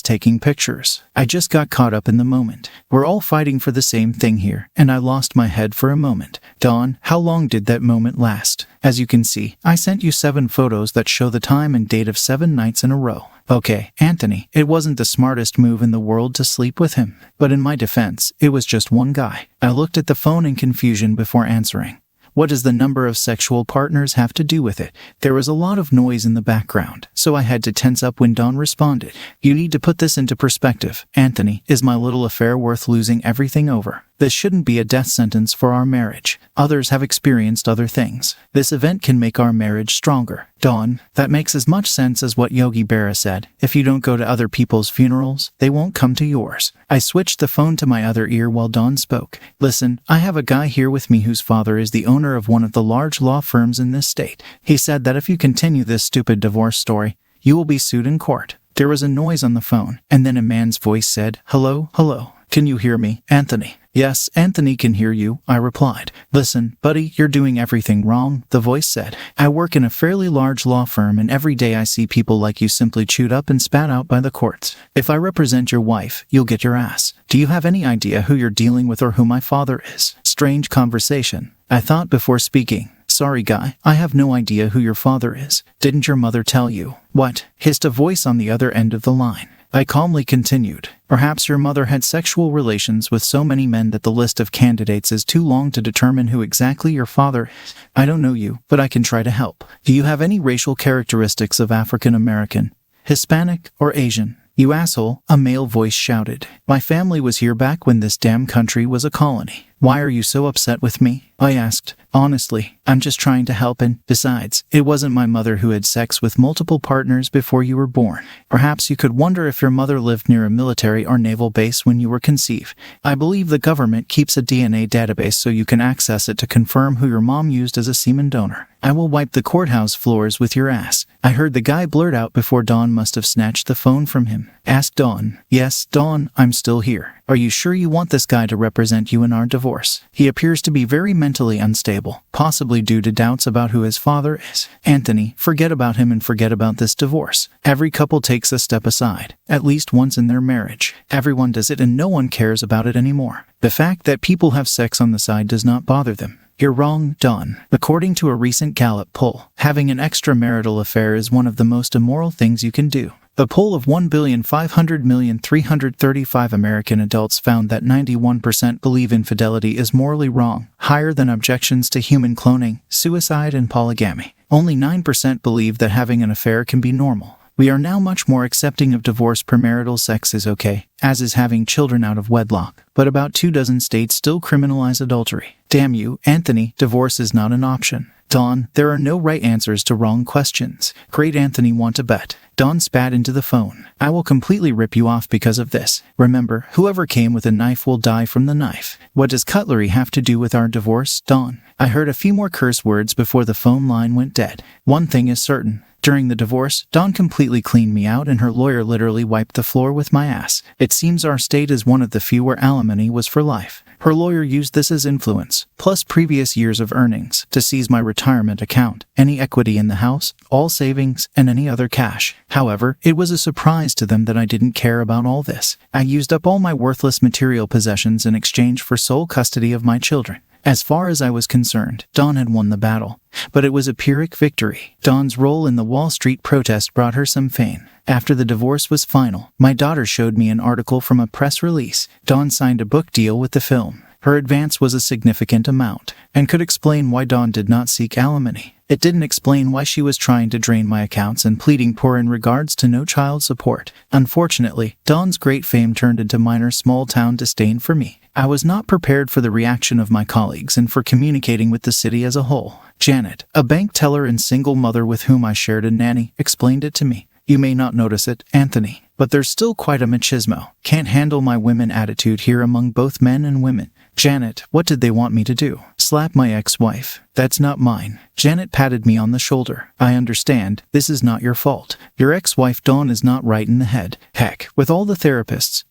taking pictures. I just got caught up in the moment. We're all fighting for the same thing here, and I lost my head for a moment. Dawn, how long did that moment last? As you can see, I sent you 7 photos that show the time and date of 7 nights in a row. Okay, Anthony, it wasn't the smartest move in the world to sleep with him. But in my defense, it was just one guy. I looked at the phone in confusion before answering. What does the number of sexual partners have to do with it? There was a lot of noise in the background, so I had to tense up when Dawn responded. You need to put this into perspective. Anthony, is my little affair worth losing everything over? This shouldn't be a death sentence for our marriage. Others have experienced other things. This event can make our marriage stronger. Dawn, that makes as much sense as what Yogi Berra said. If you don't go to other people's funerals, they won't come to yours. I switched the phone to my other ear while Dawn spoke. Listen, I have a guy here with me whose father is the owner of one of the large law firms in this state. He said that if you continue this stupid divorce story, you will be sued in court. There was a noise on the phone, and then a man's voice said, Hello, hello. Can you hear me, Anthony? Yes, Anthony can hear you, I replied. Listen, buddy, you're doing everything wrong, the voice said. I work in a fairly large law firm and every day I see people like you simply chewed up and spat out by the courts. If I represent your wife, you'll get your ass. Do you have any idea who you're dealing with or who my father is? Strange conversation. I thought before speaking. Sorry, guy, I have no idea who your father is. Didn't your mother tell you? What? Hissed a voice on the other end of the line. I calmly continued. Perhaps your mother had sexual relations with so many men that the list of candidates is too long to determine who exactly your father is. I don't know you, but I can try to help. Do you have any racial characteristics of African American, Hispanic, or Asian? You asshole, a male voice shouted. My family was here back when this damn country was a colony. Why are you so upset with me? I asked. Honestly, I'm just trying to help and, besides, it wasn't my mother who had sex with multiple partners before you were born. Perhaps you could wonder if your mother lived near a military or naval base when you were conceived. I believe the government keeps a DNA database so you can access it to confirm who your mom used as a semen donor. I will wipe the courthouse floors with your ass. I heard the guy blurt out before Dawn must have snatched the phone from him. Asked Dawn. Yes, Dawn, I'm still here. Are you sure you want this guy to represent you in our divorce? He appears to be very mentally unstable, possibly due to doubts about who his father is. Anthony, forget about him and forget about this divorce. Every couple takes a step aside, at least once in their marriage. Everyone does it and no one cares about it anymore. The fact that people have sex on the side does not bother them. You're wrong, Dawn. According to a recent Gallup poll, having an extramarital affair is one of the most immoral things you can do. A poll of 1,500,335 American adults found that 91% believe infidelity is morally wrong, higher than objections to human cloning, suicide, and polygamy. Only 9% believe that having an affair can be normal. We are now much more accepting of divorce. Premarital sex is okay, as is having children out of wedlock, but about 24 states still criminalize adultery. Damn you, Anthony, divorce is not an option. Dawn, there are no right answers to wrong questions. Great, Anthony, want to bet? Dawn spat into the phone. I will completely rip you off because of this. Remember, whoever came with a knife will die from the knife. What does cutlery have to do with our divorce, Dawn? I heard a few more curse words before the phone line went dead. One thing is certain. During the divorce, Dawn completely cleaned me out and her lawyer literally wiped the floor with my ass. It seems our state is one of the few where alimony was for life. Her lawyer used this as influence, plus previous years of earnings, to seize my retirement account, any equity in the house, all savings, and any other cash. However, it was a surprise to them that I didn't care about all this. I used up all my worthless material possessions in exchange for sole custody of my children. As far as I was concerned, Dawn had won the battle. But it was a Pyrrhic victory. Dawn's role in the Wall Street protest brought her some fame. After the divorce was final, my daughter showed me an article from a press release. Dawn signed a book deal with the film. Her advance was a significant amount, and could explain why Dawn did not seek alimony. It didn't explain why she was trying to drain my accounts and pleading poor in regards to no child support. Unfortunately, Dawn's great fame turned into minor small-town disdain for me. I was not prepared for the reaction of my colleagues and for communicating with the city as a whole. Janet, a bank teller and single mother with whom I shared a nanny, explained it to me. You may not notice it, Anthony, but there's still quite a machismo. Can't handle my women attitude here among both men and women. Janet, what did they want me to do? Slap my ex-wife? That's not mine. Janet patted me on the shoulder. I understand. This is not your fault. Your ex-wife Dawn is not right in the head. Heck, with all the therapists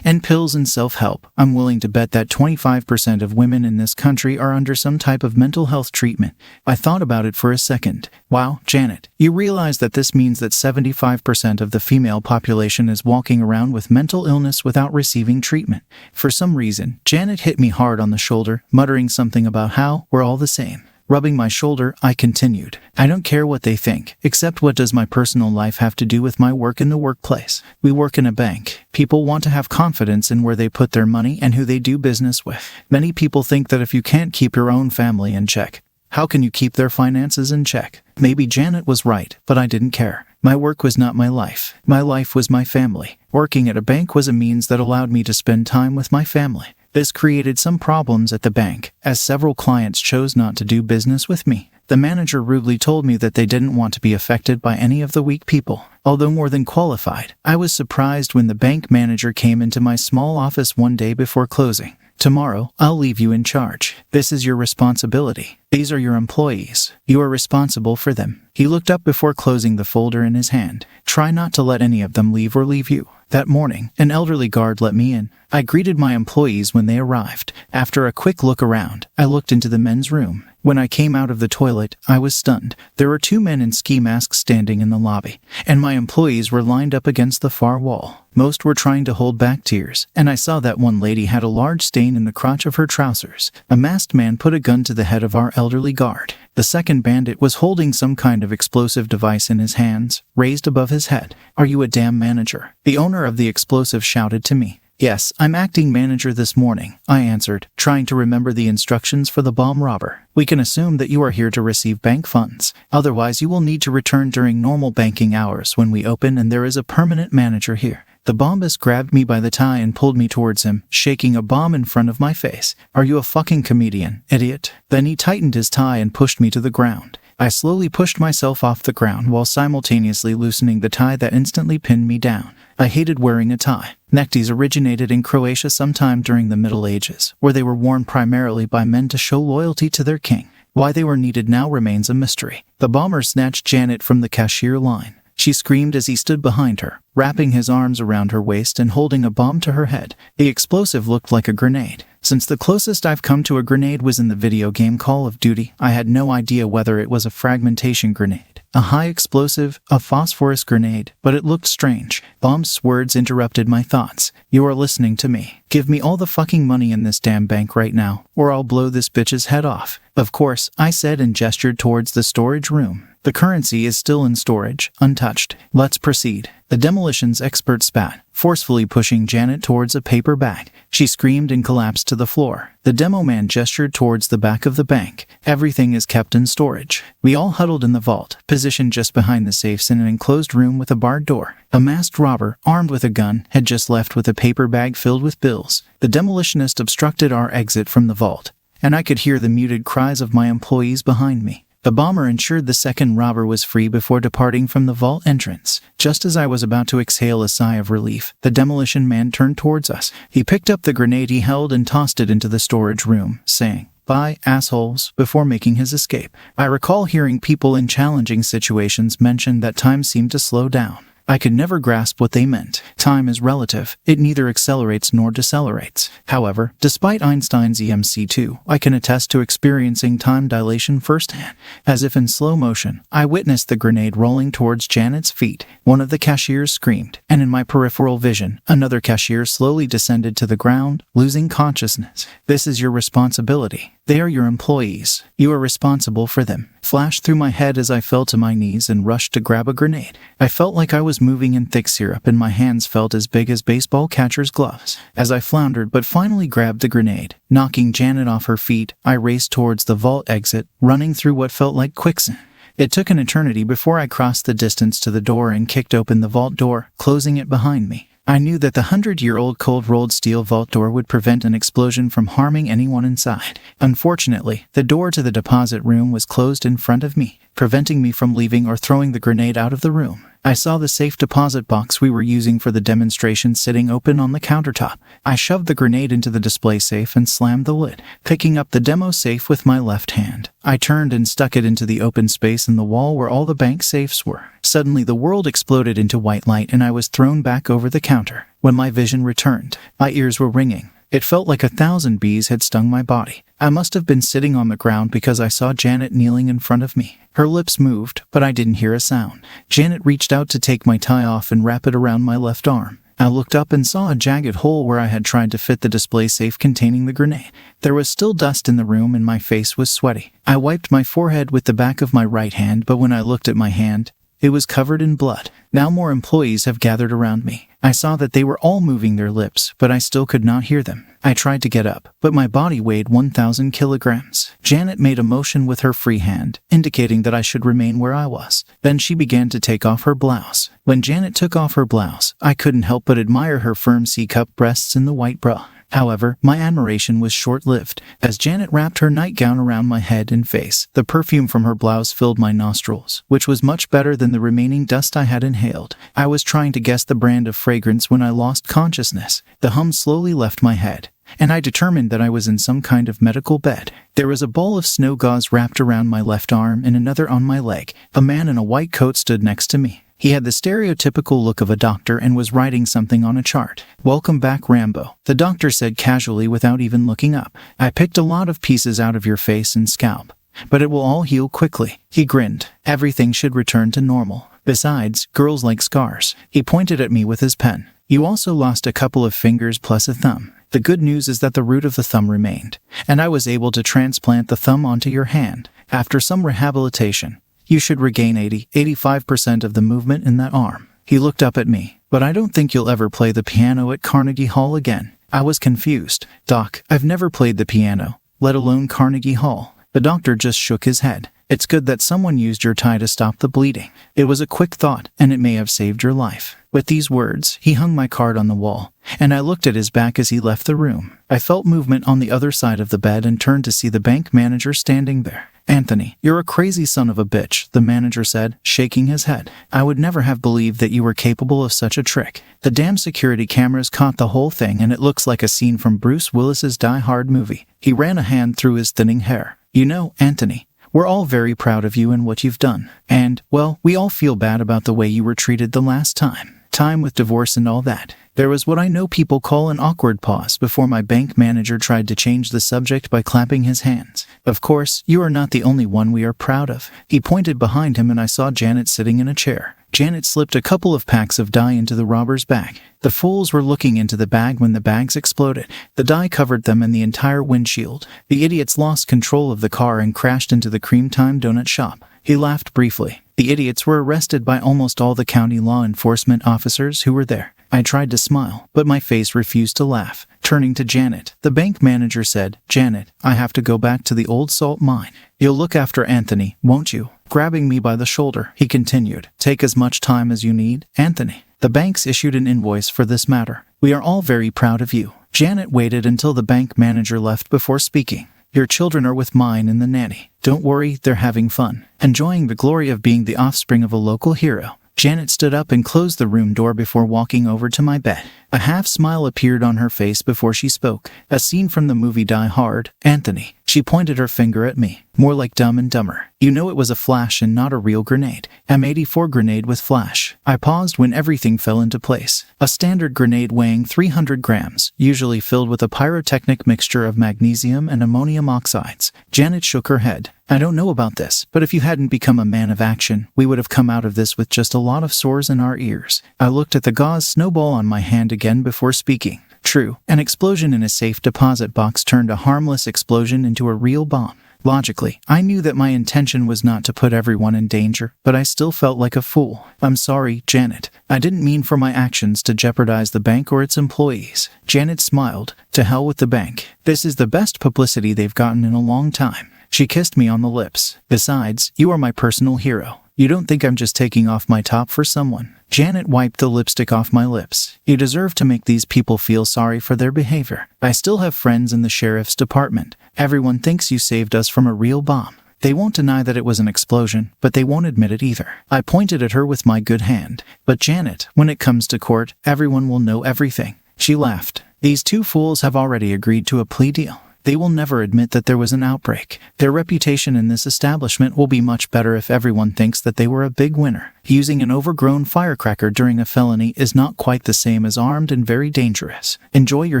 and pills and self-help, I'm willing to bet that 25% of women in this country are under some type of mental health treatment. I thought about it for a second. Wow, Janet, you realize that this means that 75% of the female population is walking around with mental illness without receiving treatment. For some reason, Janet hit me hard on the shoulder, muttering something about how we're all the same. Rubbing my shoulder, I continued. I don't care what they think, except what does my personal life have to do with my work in the workplace? We work in a bank. People want to have confidence in where they put their money and who they do business with. Many people think that if you can't keep your own family in check, how can you keep their finances in check? Maybe Janet was right, but I didn't care. My work was not my life. My life was my family. Working at a bank was a means that allowed me to spend time with my family. This created some problems at the bank, as several clients chose not to do business with me. The manager rudely told me that they didn't want to be affected by any of the weak people. Although more than qualified, I was surprised when the bank manager came into my small office one day before closing. Tomorrow, I'll leave you in charge. This is your responsibility. These are your employees. You are responsible for them. He looked up before closing the folder in his hand. Try not to let any of them leave or leave you. That morning, an elderly guard let me in. I greeted my employees when they arrived. After a quick look around, I looked into the men's room. When I came out of the toilet, I was stunned. There were 2 men in ski masks standing in the lobby, and my employees were lined up against the far wall. Most were trying to hold back tears, and I saw that one lady had a large stain in the crotch of her trousers. A masked man put a gun to the head of our elderly guard. The second bandit was holding some kind of explosive device in his hands, raised above his head. "Are you a damn manager?" the owner of the explosive shouted to me. "Yes, I'm acting manager this morning," I answered, trying to remember the instructions for the bomb robber. "We can assume that you are here to receive bank funds. Otherwise, you will need to return during normal banking hours when we open and there is a permanent manager here." The bombist grabbed me by the tie and pulled me towards him, shaking a bomb in front of my face. "Are you a fucking comedian, idiot?" Then he tightened his tie and pushed me to the ground. I slowly pushed myself off the ground while simultaneously loosening the tie that instantly pinned me down. I hated wearing a tie. Neckties originated in Croatia sometime during the Middle Ages, where they were worn primarily by men to show loyalty to their king. Why they were needed now remains a mystery. The bomber snatched Janet from the cashier line. She screamed as he stood behind her, wrapping his arms around her waist and holding a bomb to her head. The explosive looked like a grenade. Since the closest I've come to a grenade was in the video game Call of Duty, I had no idea whether it was a fragmentation grenade, a high explosive, a phosphorus grenade, but it looked strange. Bomb's words interrupted my thoughts. "You are listening to me. Give me all the fucking money in this damn bank right now, or I'll blow this bitch's head off." "Of course," I said and gestured towards the storage room. "The currency is still in storage, untouched. Let's proceed." The demolitions expert spat, forcefully pushing Janet towards a paper bag. She screamed and collapsed to the floor. The demo man gestured towards the back of the bank. "Everything is kept in storage." We all huddled in the vault, positioned just behind the safes in an enclosed room with a barred door. A masked robber, armed with a gun, had just left with a paper bag filled with bills. The demolitionist obstructed our exit from the vault, and I could hear the muted cries of my employees behind me. The bomber ensured the second robber was free before departing from the vault entrance. Just as I was about to exhale a sigh of relief, the demolition man turned towards us. He picked up the grenade he held and tossed it into the storage room, saying, "Bye, assholes," before making his escape. I recall hearing people in challenging situations mention that time seemed to slow down. I could never grasp what they meant. Time is relative. It neither accelerates nor decelerates. However, despite Einstein's EMC2, I can attest to experiencing time dilation firsthand. As if in slow motion, I witnessed the grenade rolling towards Janet's feet. One of the cashiers screamed, and in my peripheral vision, another cashier slowly descended to the ground, losing consciousness. "This is your responsibility. They are your employees. You are responsible for them," flashed through my head as I fell to my knees and rushed to grab a grenade. I felt like I was moving in thick syrup and my hands felt as big as baseball catcher's gloves. As I floundered but finally grabbed the grenade, knocking Janet off her feet, I raced towards the vault exit, running through what felt like quicksand. It took an eternity before I crossed the distance to the door and kicked open the vault door, closing it behind me. I knew that the 100-year-old cold-rolled steel vault door would prevent an explosion from harming anyone inside. Unfortunately, the door to the deposit room was closed in front of me, preventing me from leaving or throwing the grenade out of the room. I saw the safe deposit box we were using for the demonstration sitting open on the countertop. I shoved the grenade into the display safe and slammed the lid, picking up the demo safe with my left hand. I turned and stuck it into the open space in the wall where all the bank safes were. Suddenly, the world exploded into white light and I was thrown back over the counter. When my vision returned, my ears were ringing. It felt like 1,000 bees had stung my body. I must have been sitting on the ground because I saw Janet kneeling in front of me. Her lips moved, but I didn't hear a sound. Janet reached out to take my tie off and wrap it around my left arm. I looked up and saw a jagged hole where I had tried to fit the display safe containing the grenade. There was still dust in the room and my face was sweaty. I wiped my forehead with the back of my right hand, but when I looked at my hand, it was covered in blood. Now more employees have gathered around me. I saw that they were all moving their lips, but I still could not hear them. I tried to get up, but my body weighed 1,000 kilograms. Janet made a motion with her free hand, indicating that I should remain where I was. Then she began to take off her blouse. When Janet took off her blouse, I couldn't help but admire her firm C-cup breasts in the white bra. However, my admiration was short-lived. As Janet wrapped her nightgown around my head and face, the perfume from her blouse filled my nostrils, which was much better than the remaining dust I had inhaled. I was trying to guess the brand of fragrance when I lost consciousness. The hum slowly left my head, and I determined that I was in some kind of medical bed. There was a ball of snow gauze wrapped around my left arm and another on my leg. A man in a white coat stood next to me. He had the stereotypical look of a doctor and was writing something on a chart. "Welcome back, Rambo," the doctor said casually without even looking up. "I picked a lot of pieces out of your face and scalp, but it will all heal quickly." He grinned. "Everything should return to normal. Besides, girls like scars." He pointed at me with his pen. "You also lost a couple of fingers plus a thumb. The good news is that the root of the thumb remained, and I was able to transplant the thumb onto your hand. After some rehabilitation, you should regain 85% of the movement in that arm." He looked up at me. "But I don't think you'll ever play the piano at Carnegie Hall again." I was confused. "Doc, I've never played the piano, let alone Carnegie Hall." The doctor just shook his head. "It's good that someone used your tie to stop the bleeding. It was a quick thought, and it may have saved your life." With these words, he hung my card on the wall, and I looked at his back as he left the room. I felt movement on the other side of the bed and turned to see the bank manager standing there. "Anthony, you're a crazy son of a bitch," the manager said, shaking his head. "I would never have believed that you were capable of such a trick. The damn security cameras caught the whole thing and it looks like a scene from Bruce Willis's Die Hard movie." He ran a hand through his thinning hair. "You know, Anthony, we're all very proud of you and what you've done. And, well, we all feel bad about the way you were treated the last time. Time with divorce and all that." There was what I know people call an awkward pause before my bank manager tried to change the subject by clapping his hands. "Of course, you are not the only one we are proud of." He pointed behind him and I saw Janet sitting in a chair. Janet slipped a couple of packs of dye into the robber's bag. The fools were looking into the bag when the bags exploded. The dye covered them and the entire windshield. The idiots lost control of the car and crashed into the Creamtime donut shop. He laughed briefly. The idiots were arrested by almost all the county law enforcement officers who were there. I tried to smile, but my face refused to laugh. Turning to Janet, the bank manager said, "Janet, I have to go back to the old salt mine. You'll look after Anthony, won't you?" Grabbing me by the shoulder, he continued, "Take as much time as you need, Anthony. The bank's issued an invoice for this matter. We are all very proud of you." Janet waited until the bank manager left before speaking. "Your children are with mine and the nanny. Don't worry, they're having fun, enjoying the glory of being the offspring of a local hero." Janet stood up and closed the room door before walking over to my bed. A half smile appeared on her face before she spoke. A scene from the movie Die Hard. Anthony. She pointed her finger at me. More like Dumb and Dumber. You know it was a flash and not a real grenade. M84 grenade with flash. I paused when everything fell into place. A standard grenade weighing 300 grams, usually filled with a pyrotechnic mixture of magnesium and ammonium oxides. Janet shook her head. I don't know about this, but if you hadn't become a man of action, we would have come out of this with just a lot of sores in our ears. I looked at the gauze snowball on my hand again before speaking. True, an explosion in a safe deposit box turned a harmless explosion into a real bomb. Logically, I knew that my intention was not to put everyone in danger, but I still felt like a fool. I'm sorry, Janet. I didn't mean for my actions to jeopardize the bank or its employees. Janet smiled. To hell with the bank. This is the best publicity they've gotten in a long time. She kissed me on the lips. Besides, you are my personal hero. You don't think I'm just taking off my top for someone? Janet wiped the lipstick off my lips. You deserve to make these people feel sorry for their behavior. I still have friends in the sheriff's department. Everyone thinks you saved us from a real bomb. They won't deny that it was an explosion, but they won't admit it either. I pointed at her with my good hand. But Janet, when it comes to court, everyone will know everything. She laughed. These two fools have already agreed to a plea deal. They will never admit that there was an outbreak. Their reputation in this establishment will be much better if everyone thinks that they were a big winner. Using an overgrown firecracker during a felony is not quite the same as armed and very dangerous. Enjoy your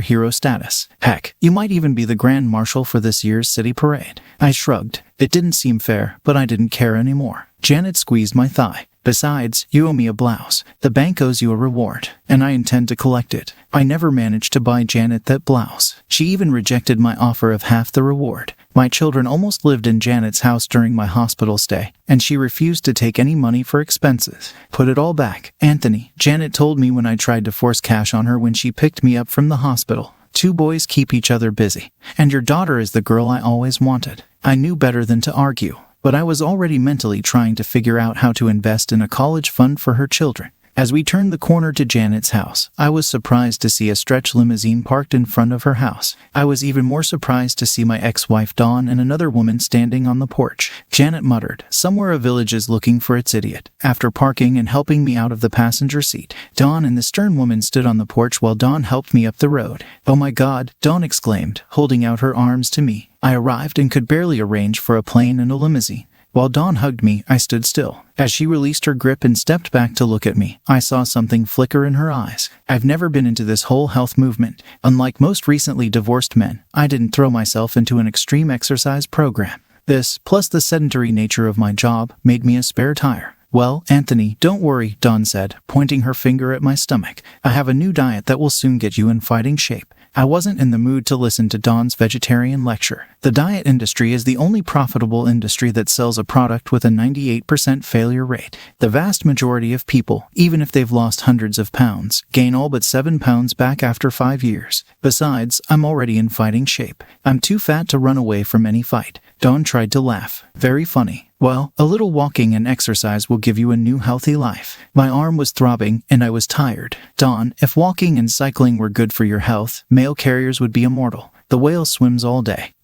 hero status. Heck, you might even be the grand marshal for this year's city parade. I shrugged. It didn't seem fair, but I didn't care anymore. Janet squeezed my thigh. Besides, you owe me a blouse. The bank owes you a reward, and I intend to collect it. I never managed to buy Janet that blouse. She even rejected my offer of half the reward. My children almost lived in Janet's house during my hospital stay, and she refused to take any money for expenses. Put it all back, Anthony, Janet told me when I tried to force cash on her when she picked me up from the hospital. Two boys keep each other busy, and your daughter is the girl I always wanted. I knew better than to argue. But I was already mentally trying to figure out how to invest in a college fund for her children. As we turned the corner to Janet's house, I was surprised to see a stretch limousine parked in front of her house. I was even more surprised to see my ex-wife Dawn and another woman standing on the porch. Janet muttered, "Somewhere a village is looking for its idiot," after parking and helping me out of the passenger seat. Dawn and the stern woman stood on the porch while Dawn helped me up the road. "Oh my God," Dawn exclaimed, holding out her arms to me. I arrived and could barely arrange for a plane and a limousine. While Dawn hugged me, I stood still. As she released her grip and stepped back to look at me, I saw something flicker in her eyes. I've never been into this whole health movement. Unlike most recently divorced men, I didn't throw myself into an extreme exercise program. This, plus the sedentary nature of my job, made me a spare tire. "Well, Anthony, don't worry," Dawn said, pointing her finger at my stomach. "I have a new diet that will soon get you in fighting shape." I wasn't in the mood to listen to Dawn's vegetarian lecture. The diet industry is the only profitable industry that sells a product with a 98% failure rate. The vast majority of people, even if they've lost hundreds of pounds, gain all but 7 pounds back after 5 years. Besides, I'm already in fighting shape. I'm too fat to run away from any fight. Dawn tried to laugh. Very funny. Well, a little walking and exercise will give you a new healthy life. My arm was throbbing, and I was tired. Dawn, if walking and cycling were good for your health, mail carriers would be immortal. The whale swims all day,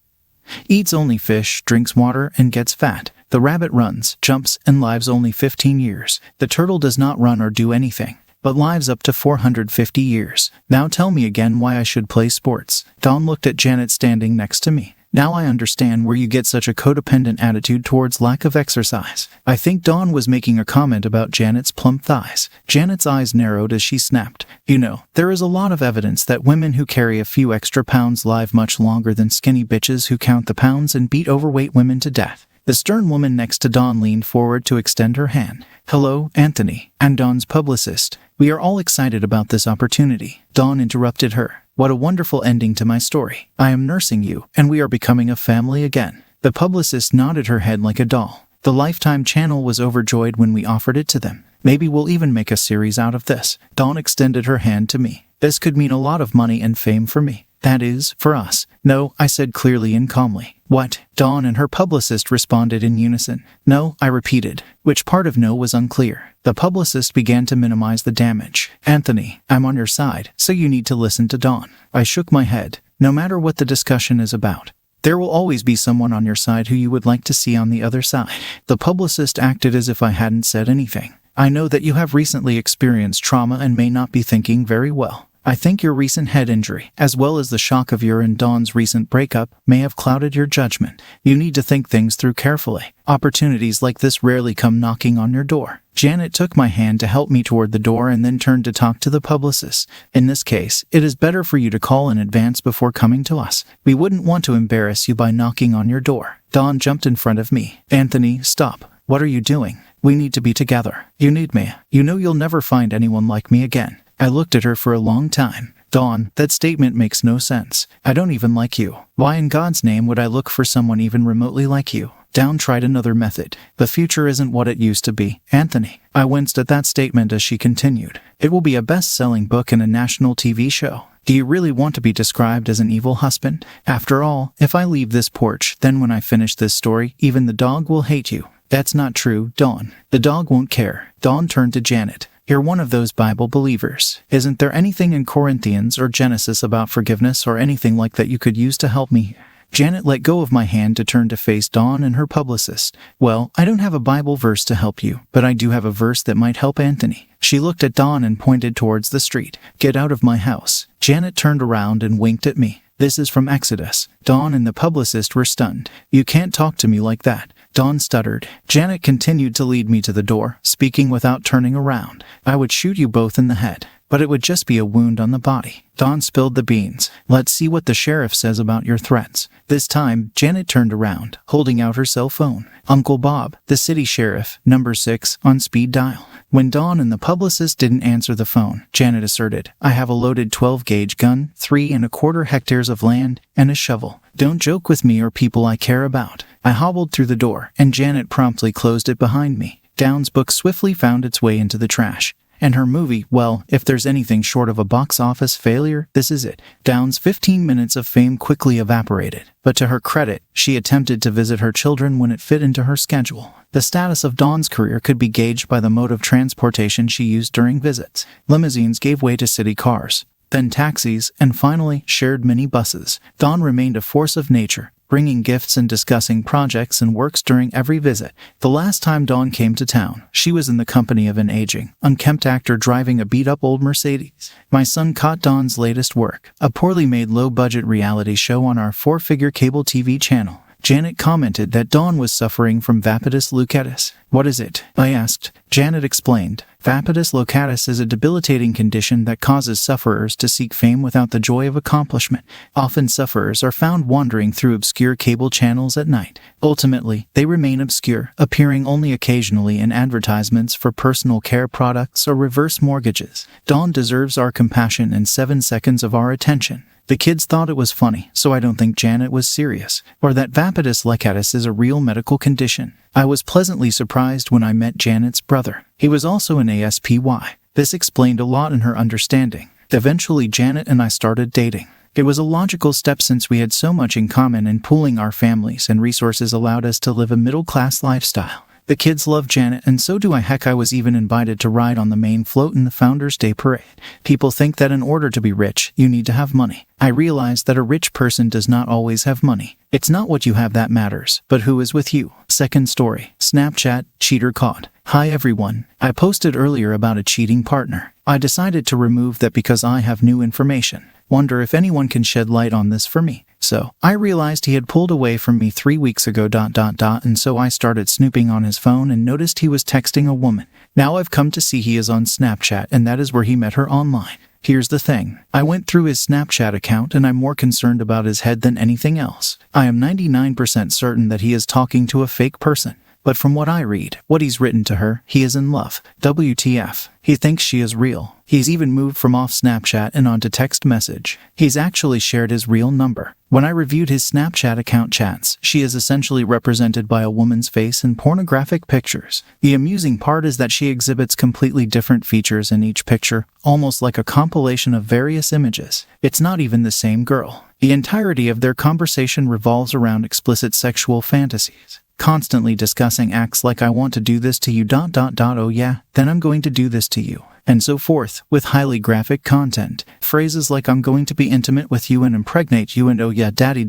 eats only fish, drinks water, and gets fat. The rabbit runs, jumps, and lives only 15 years. The turtle does not run or do anything, but lives up to 450 years. Now tell me again why I should play sports. Dawn looked at Janet standing next to me. Now I understand where you get such a codependent attitude towards lack of exercise. I think Dawn was making a comment about Janet's plump thighs. Janet's eyes narrowed as she snapped. You know, there is a lot of evidence that women who carry a few extra pounds live much longer than skinny bitches who count the pounds and beat overweight women to death. The stern woman next to Dawn leaned forward to extend her hand. "Hello, Anthony. I'm Dawn's publicist. We are all excited about this opportunity." Dawn interrupted her. "What a wonderful ending to my story. I am nursing you, and we are becoming a family again." The publicist nodded her head like a doll. The Lifetime channel was overjoyed when we offered it to them. "Maybe we'll even make a series out of this." Dawn extended her hand to me. "This could mean a lot of money and fame for me. That is, for us." "No," I said clearly and calmly. "What?" Dawn and her publicist responded in unison. "No," I repeated. Which part of no was unclear. The publicist began to minimize the damage. "Anthony, I'm on your side, so you need to listen to Dawn." I shook my head. No matter what the discussion is about, there will always be someone on your side who you would like to see on the other side. The publicist acted as if I hadn't said anything. "I know that you have recently experienced trauma and may not be thinking very well. I think your recent head injury, as well as the shock of your and Dawn's recent breakup, may have clouded your judgment. You need to think things through carefully. Opportunities like this rarely come knocking on your door. Janet took my hand to help me toward the door and then turned to talk to the publicist. In this case, it is better for you to call in advance before coming to us. We wouldn't want to embarrass you by knocking on your door. Dawn jumped in front of me. Anthony, stop. What are you doing? We need to be together. You need me. You know you'll never find anyone like me again. I looked at her for a long time. Dawn, that statement makes no sense. I don't even like you. Why in God's name would I look for someone even remotely like you? Dawn tried another method. The future isn't what it used to be, Anthony. I winced at that statement as she continued. It will be a best-selling book and a national TV show. Do you really want to be described as an evil husband? After all, if I leave this porch, then when I finish this story, even the dog will hate you. That's not true, Dawn. The dog won't care. Dawn turned to Janet. You're one of those Bible believers. Isn't there anything in Corinthians or Genesis about forgiveness or anything like that you could use to help me? Janet let go of my hand to turn to face Dawn and her publicist. Well, I don't have a Bible verse to help you, but I do have a verse that might help Anthony. She looked at Dawn and pointed towards the street. Get out of my house. Janet turned around and winked at me. This is from Exodus. Dawn and the publicist were stunned. You can't talk to me like that. Dawn stuttered. Janet continued to lead me to the door, speaking without turning around. I would shoot you both in the head, but it would just be a wound on the body. Dawn spilled the beans. Let's see what the sheriff says about your threats. This time, Janet turned around, holding out her cell phone. Uncle Bob, the city sheriff, number 6, on speed dial. When Dawn and the publicist didn't answer the phone, Janet asserted, I have a loaded 12-gauge gun, 3¼ hectares of land, and a shovel. Don't joke with me or people I care about. I hobbled through the door, and Janet promptly closed it behind me. Dawn's book swiftly found its way into the trash. And her movie, well, if there's anything short of a box office failure, this is it. Dawn's 15 minutes of fame quickly evaporated. But to her credit, she attempted to visit her children when it fit into her schedule. The status of Dawn's career could be gauged by the mode of transportation she used during visits. Limousines gave way to city cars, then taxis, and finally, shared minibuses. Dawn remained a force of nature, bringing gifts and discussing projects and works during every visit. The last time Dawn came to town, she was in the company of an aging, unkempt actor driving a beat-up old Mercedes. My son caught Dawn's latest work, a poorly made low-budget reality show on our 4-figure cable TV channel. Janet commented that Dawn was suffering from Vapitus lucatus. What is it? I asked. Janet explained. Vapitus lucatus is a debilitating condition that causes sufferers to seek fame without the joy of accomplishment. Often sufferers are found wandering through obscure cable channels at night. Ultimately, they remain obscure, appearing only occasionally in advertisements for personal care products or reverse mortgages. Dawn deserves our compassion and 7 seconds of our attention. The kids thought it was funny, so I don't think Janet was serious, or that Vapitus lucatus is a real medical condition. I was pleasantly surprised when I met Janet's brother. He was also an ASPY. This explained a lot in her understanding. Eventually, Janet and I started dating. It was a logical step since we had so much in common, and pooling our families and resources allowed us to live a middle-class lifestyle. The kids love Janet, and so do I. Heck, I was even invited to ride on the main float in the Founders' Day Parade. People think that in order to be rich, you need to have money. I realized that a rich person does not always have money. It's not what you have that matters, but who is with you. Second story. Snapchat, cheater caught. Hi everyone. I posted earlier about a cheating partner. I decided to remove that because I have new information. Wonder if anyone can shed light on this for me. So, I realized he had pulled away from me 3 weeks ago, and so I started snooping on his phone and noticed he was texting a woman. Now I've come to see he is on Snapchat, and that is where he met her online. Here's the thing. I went through his Snapchat account and I'm more concerned about his head than anything else. I am 99% certain that he is talking to a fake person. But from what I read, what he's written to her, he is in love. WTF. He thinks she is real. He's even moved from off Snapchat and onto text message. He's actually shared his real number. When I reviewed his Snapchat account chats, she is essentially represented by a woman's face in pornographic pictures. The amusing part is that she exhibits completely different features in each picture, almost like a compilation of various images. It's not even the same girl. The entirety of their conversation revolves around explicit sexual fantasies. constantly discussing acts like I want to do this to you ... oh yeah, then I'm going to do this to you, and so forth, with highly graphic content. Phrases like I'm going to be intimate with you and impregnate you and oh yeah daddy ...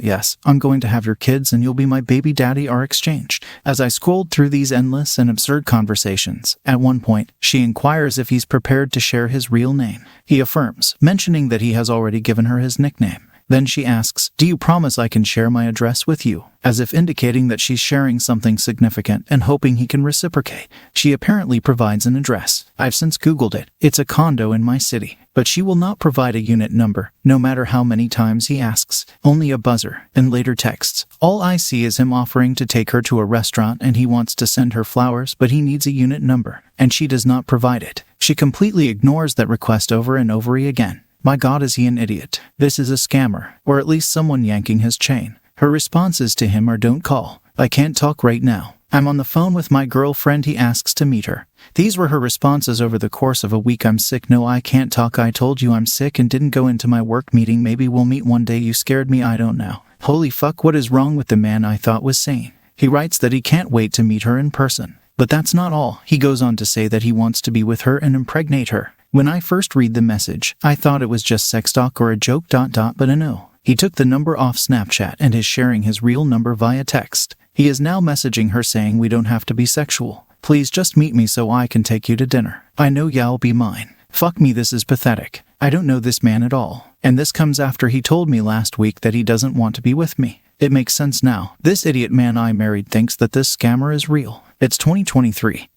yes, I'm going to have your kids and you'll be my baby daddy are exchanged. As I scrolled through these endless and absurd conversations, at one point, she inquires if he's prepared to share his real name. He affirms, mentioning that he has already given her his nickname. Then she asks, do you promise I can share my address with you? As if indicating that she's sharing something significant and hoping he can reciprocate. She apparently provides an address. I've since Googled it. It's a condo in my city. But she will not provide a unit number, no matter how many times he asks. Only a buzzer, and later texts. All I see is him offering to take her to a restaurant and he wants to send her flowers, but he needs a unit number, and she does not provide it. She completely ignores that request over and over again. My God, is he an idiot? This is a scammer, or at least someone yanking his chain. Her responses to him are don't call. I can't talk right now. I'm on the phone with my girlfriend. He asks to meet her. These were her responses over the course of a week. I'm sick. No, I can't talk. I told you I'm sick and didn't go into my work meeting. Maybe we'll meet one day. You scared me. I don't know. Holy fuck, what is wrong with the man I thought was sane? He writes that he can't wait to meet her in person. But that's not all. He goes on to say that he wants to be with her and impregnate her. When I first read the message, I thought it was just sex talk or a joke ... but no. He took the number off Snapchat and is sharing his real number via text. He is now messaging her saying we don't have to be sexual. Please just meet me so I can take you to dinner. I know you'll be mine. Fuck me, this is pathetic. I don't know this man at all. And this comes after he told me last week that he doesn't want to be with me. It makes sense now. This idiot man I married thinks that this scammer is real. It's 2023.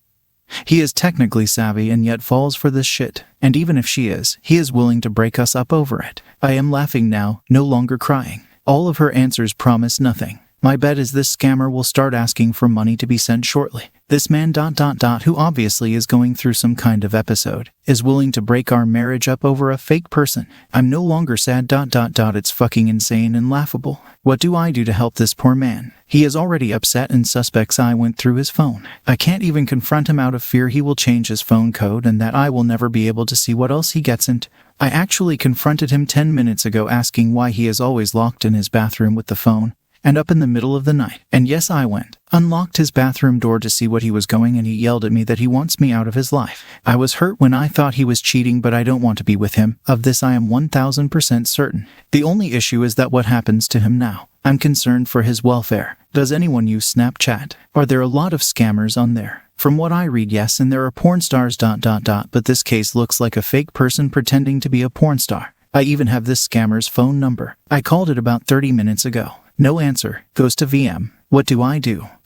He is technically savvy and yet falls for this shit. And even if she is, he is willing to break us up over it. I am laughing now, no longer crying. All of her answers promise nothing. My bet is this scammer will start asking for money to be sent shortly. This man ... who obviously is going through some kind of episode, is willing to break our marriage up over a fake person. I'm no longer sad ... It's fucking insane and laughable. What do I do to help this poor man? He is already upset and suspects I went through his phone. I can't even confront him out of fear he will change his phone code and that I will never be able to see what else he gets into. I actually confronted him 10 minutes ago asking why he is always locked in his bathroom with the phone. And up in the middle of the night. And yes, I went, unlocked his bathroom door to see what he was going, and he yelled at me that he wants me out of his life. I was hurt when I thought he was cheating, but I don't want to be with him. Of this I am 1000% certain. The only issue is that what happens to him now. I'm concerned for his welfare. Does anyone use Snapchat? Are there a lot of scammers on there? From what I read, yes, and there are porn stars ... but this case looks like a fake person pretending to be a porn star. I even have this scammer's phone number. I called it about 30 minutes ago. No answer. Goes to VM. What do?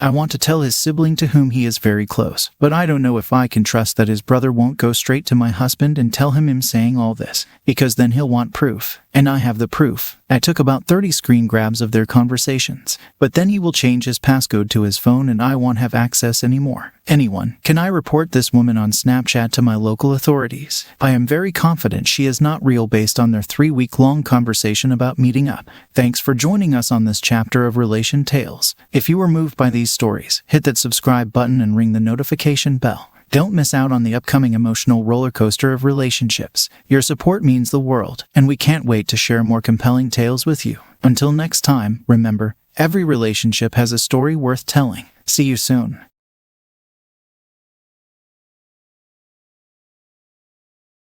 I want to tell his sibling to whom he is very close, but I don't know if I can trust that his brother won't go straight to my husband and tell him I'm saying all this, because then he'll want proof. And I have the proof. I took about 30 screen grabs of their conversations, but then he will change his passcode to his phone and I won't have access anymore. Anyone, can I report this woman on Snapchat to my local authorities? I am very confident she is not real based on their 3-week-long conversation about meeting up. Thanks for joining us on this chapter of Relation Tales. If you were moved by these stories, hit that subscribe button and ring the notification bell. Don't miss out on the upcoming emotional roller coaster of relationships. Your support means the world, and we can't wait to share more compelling tales with you. Until next time, remember, every relationship has a story worth telling. See you soon.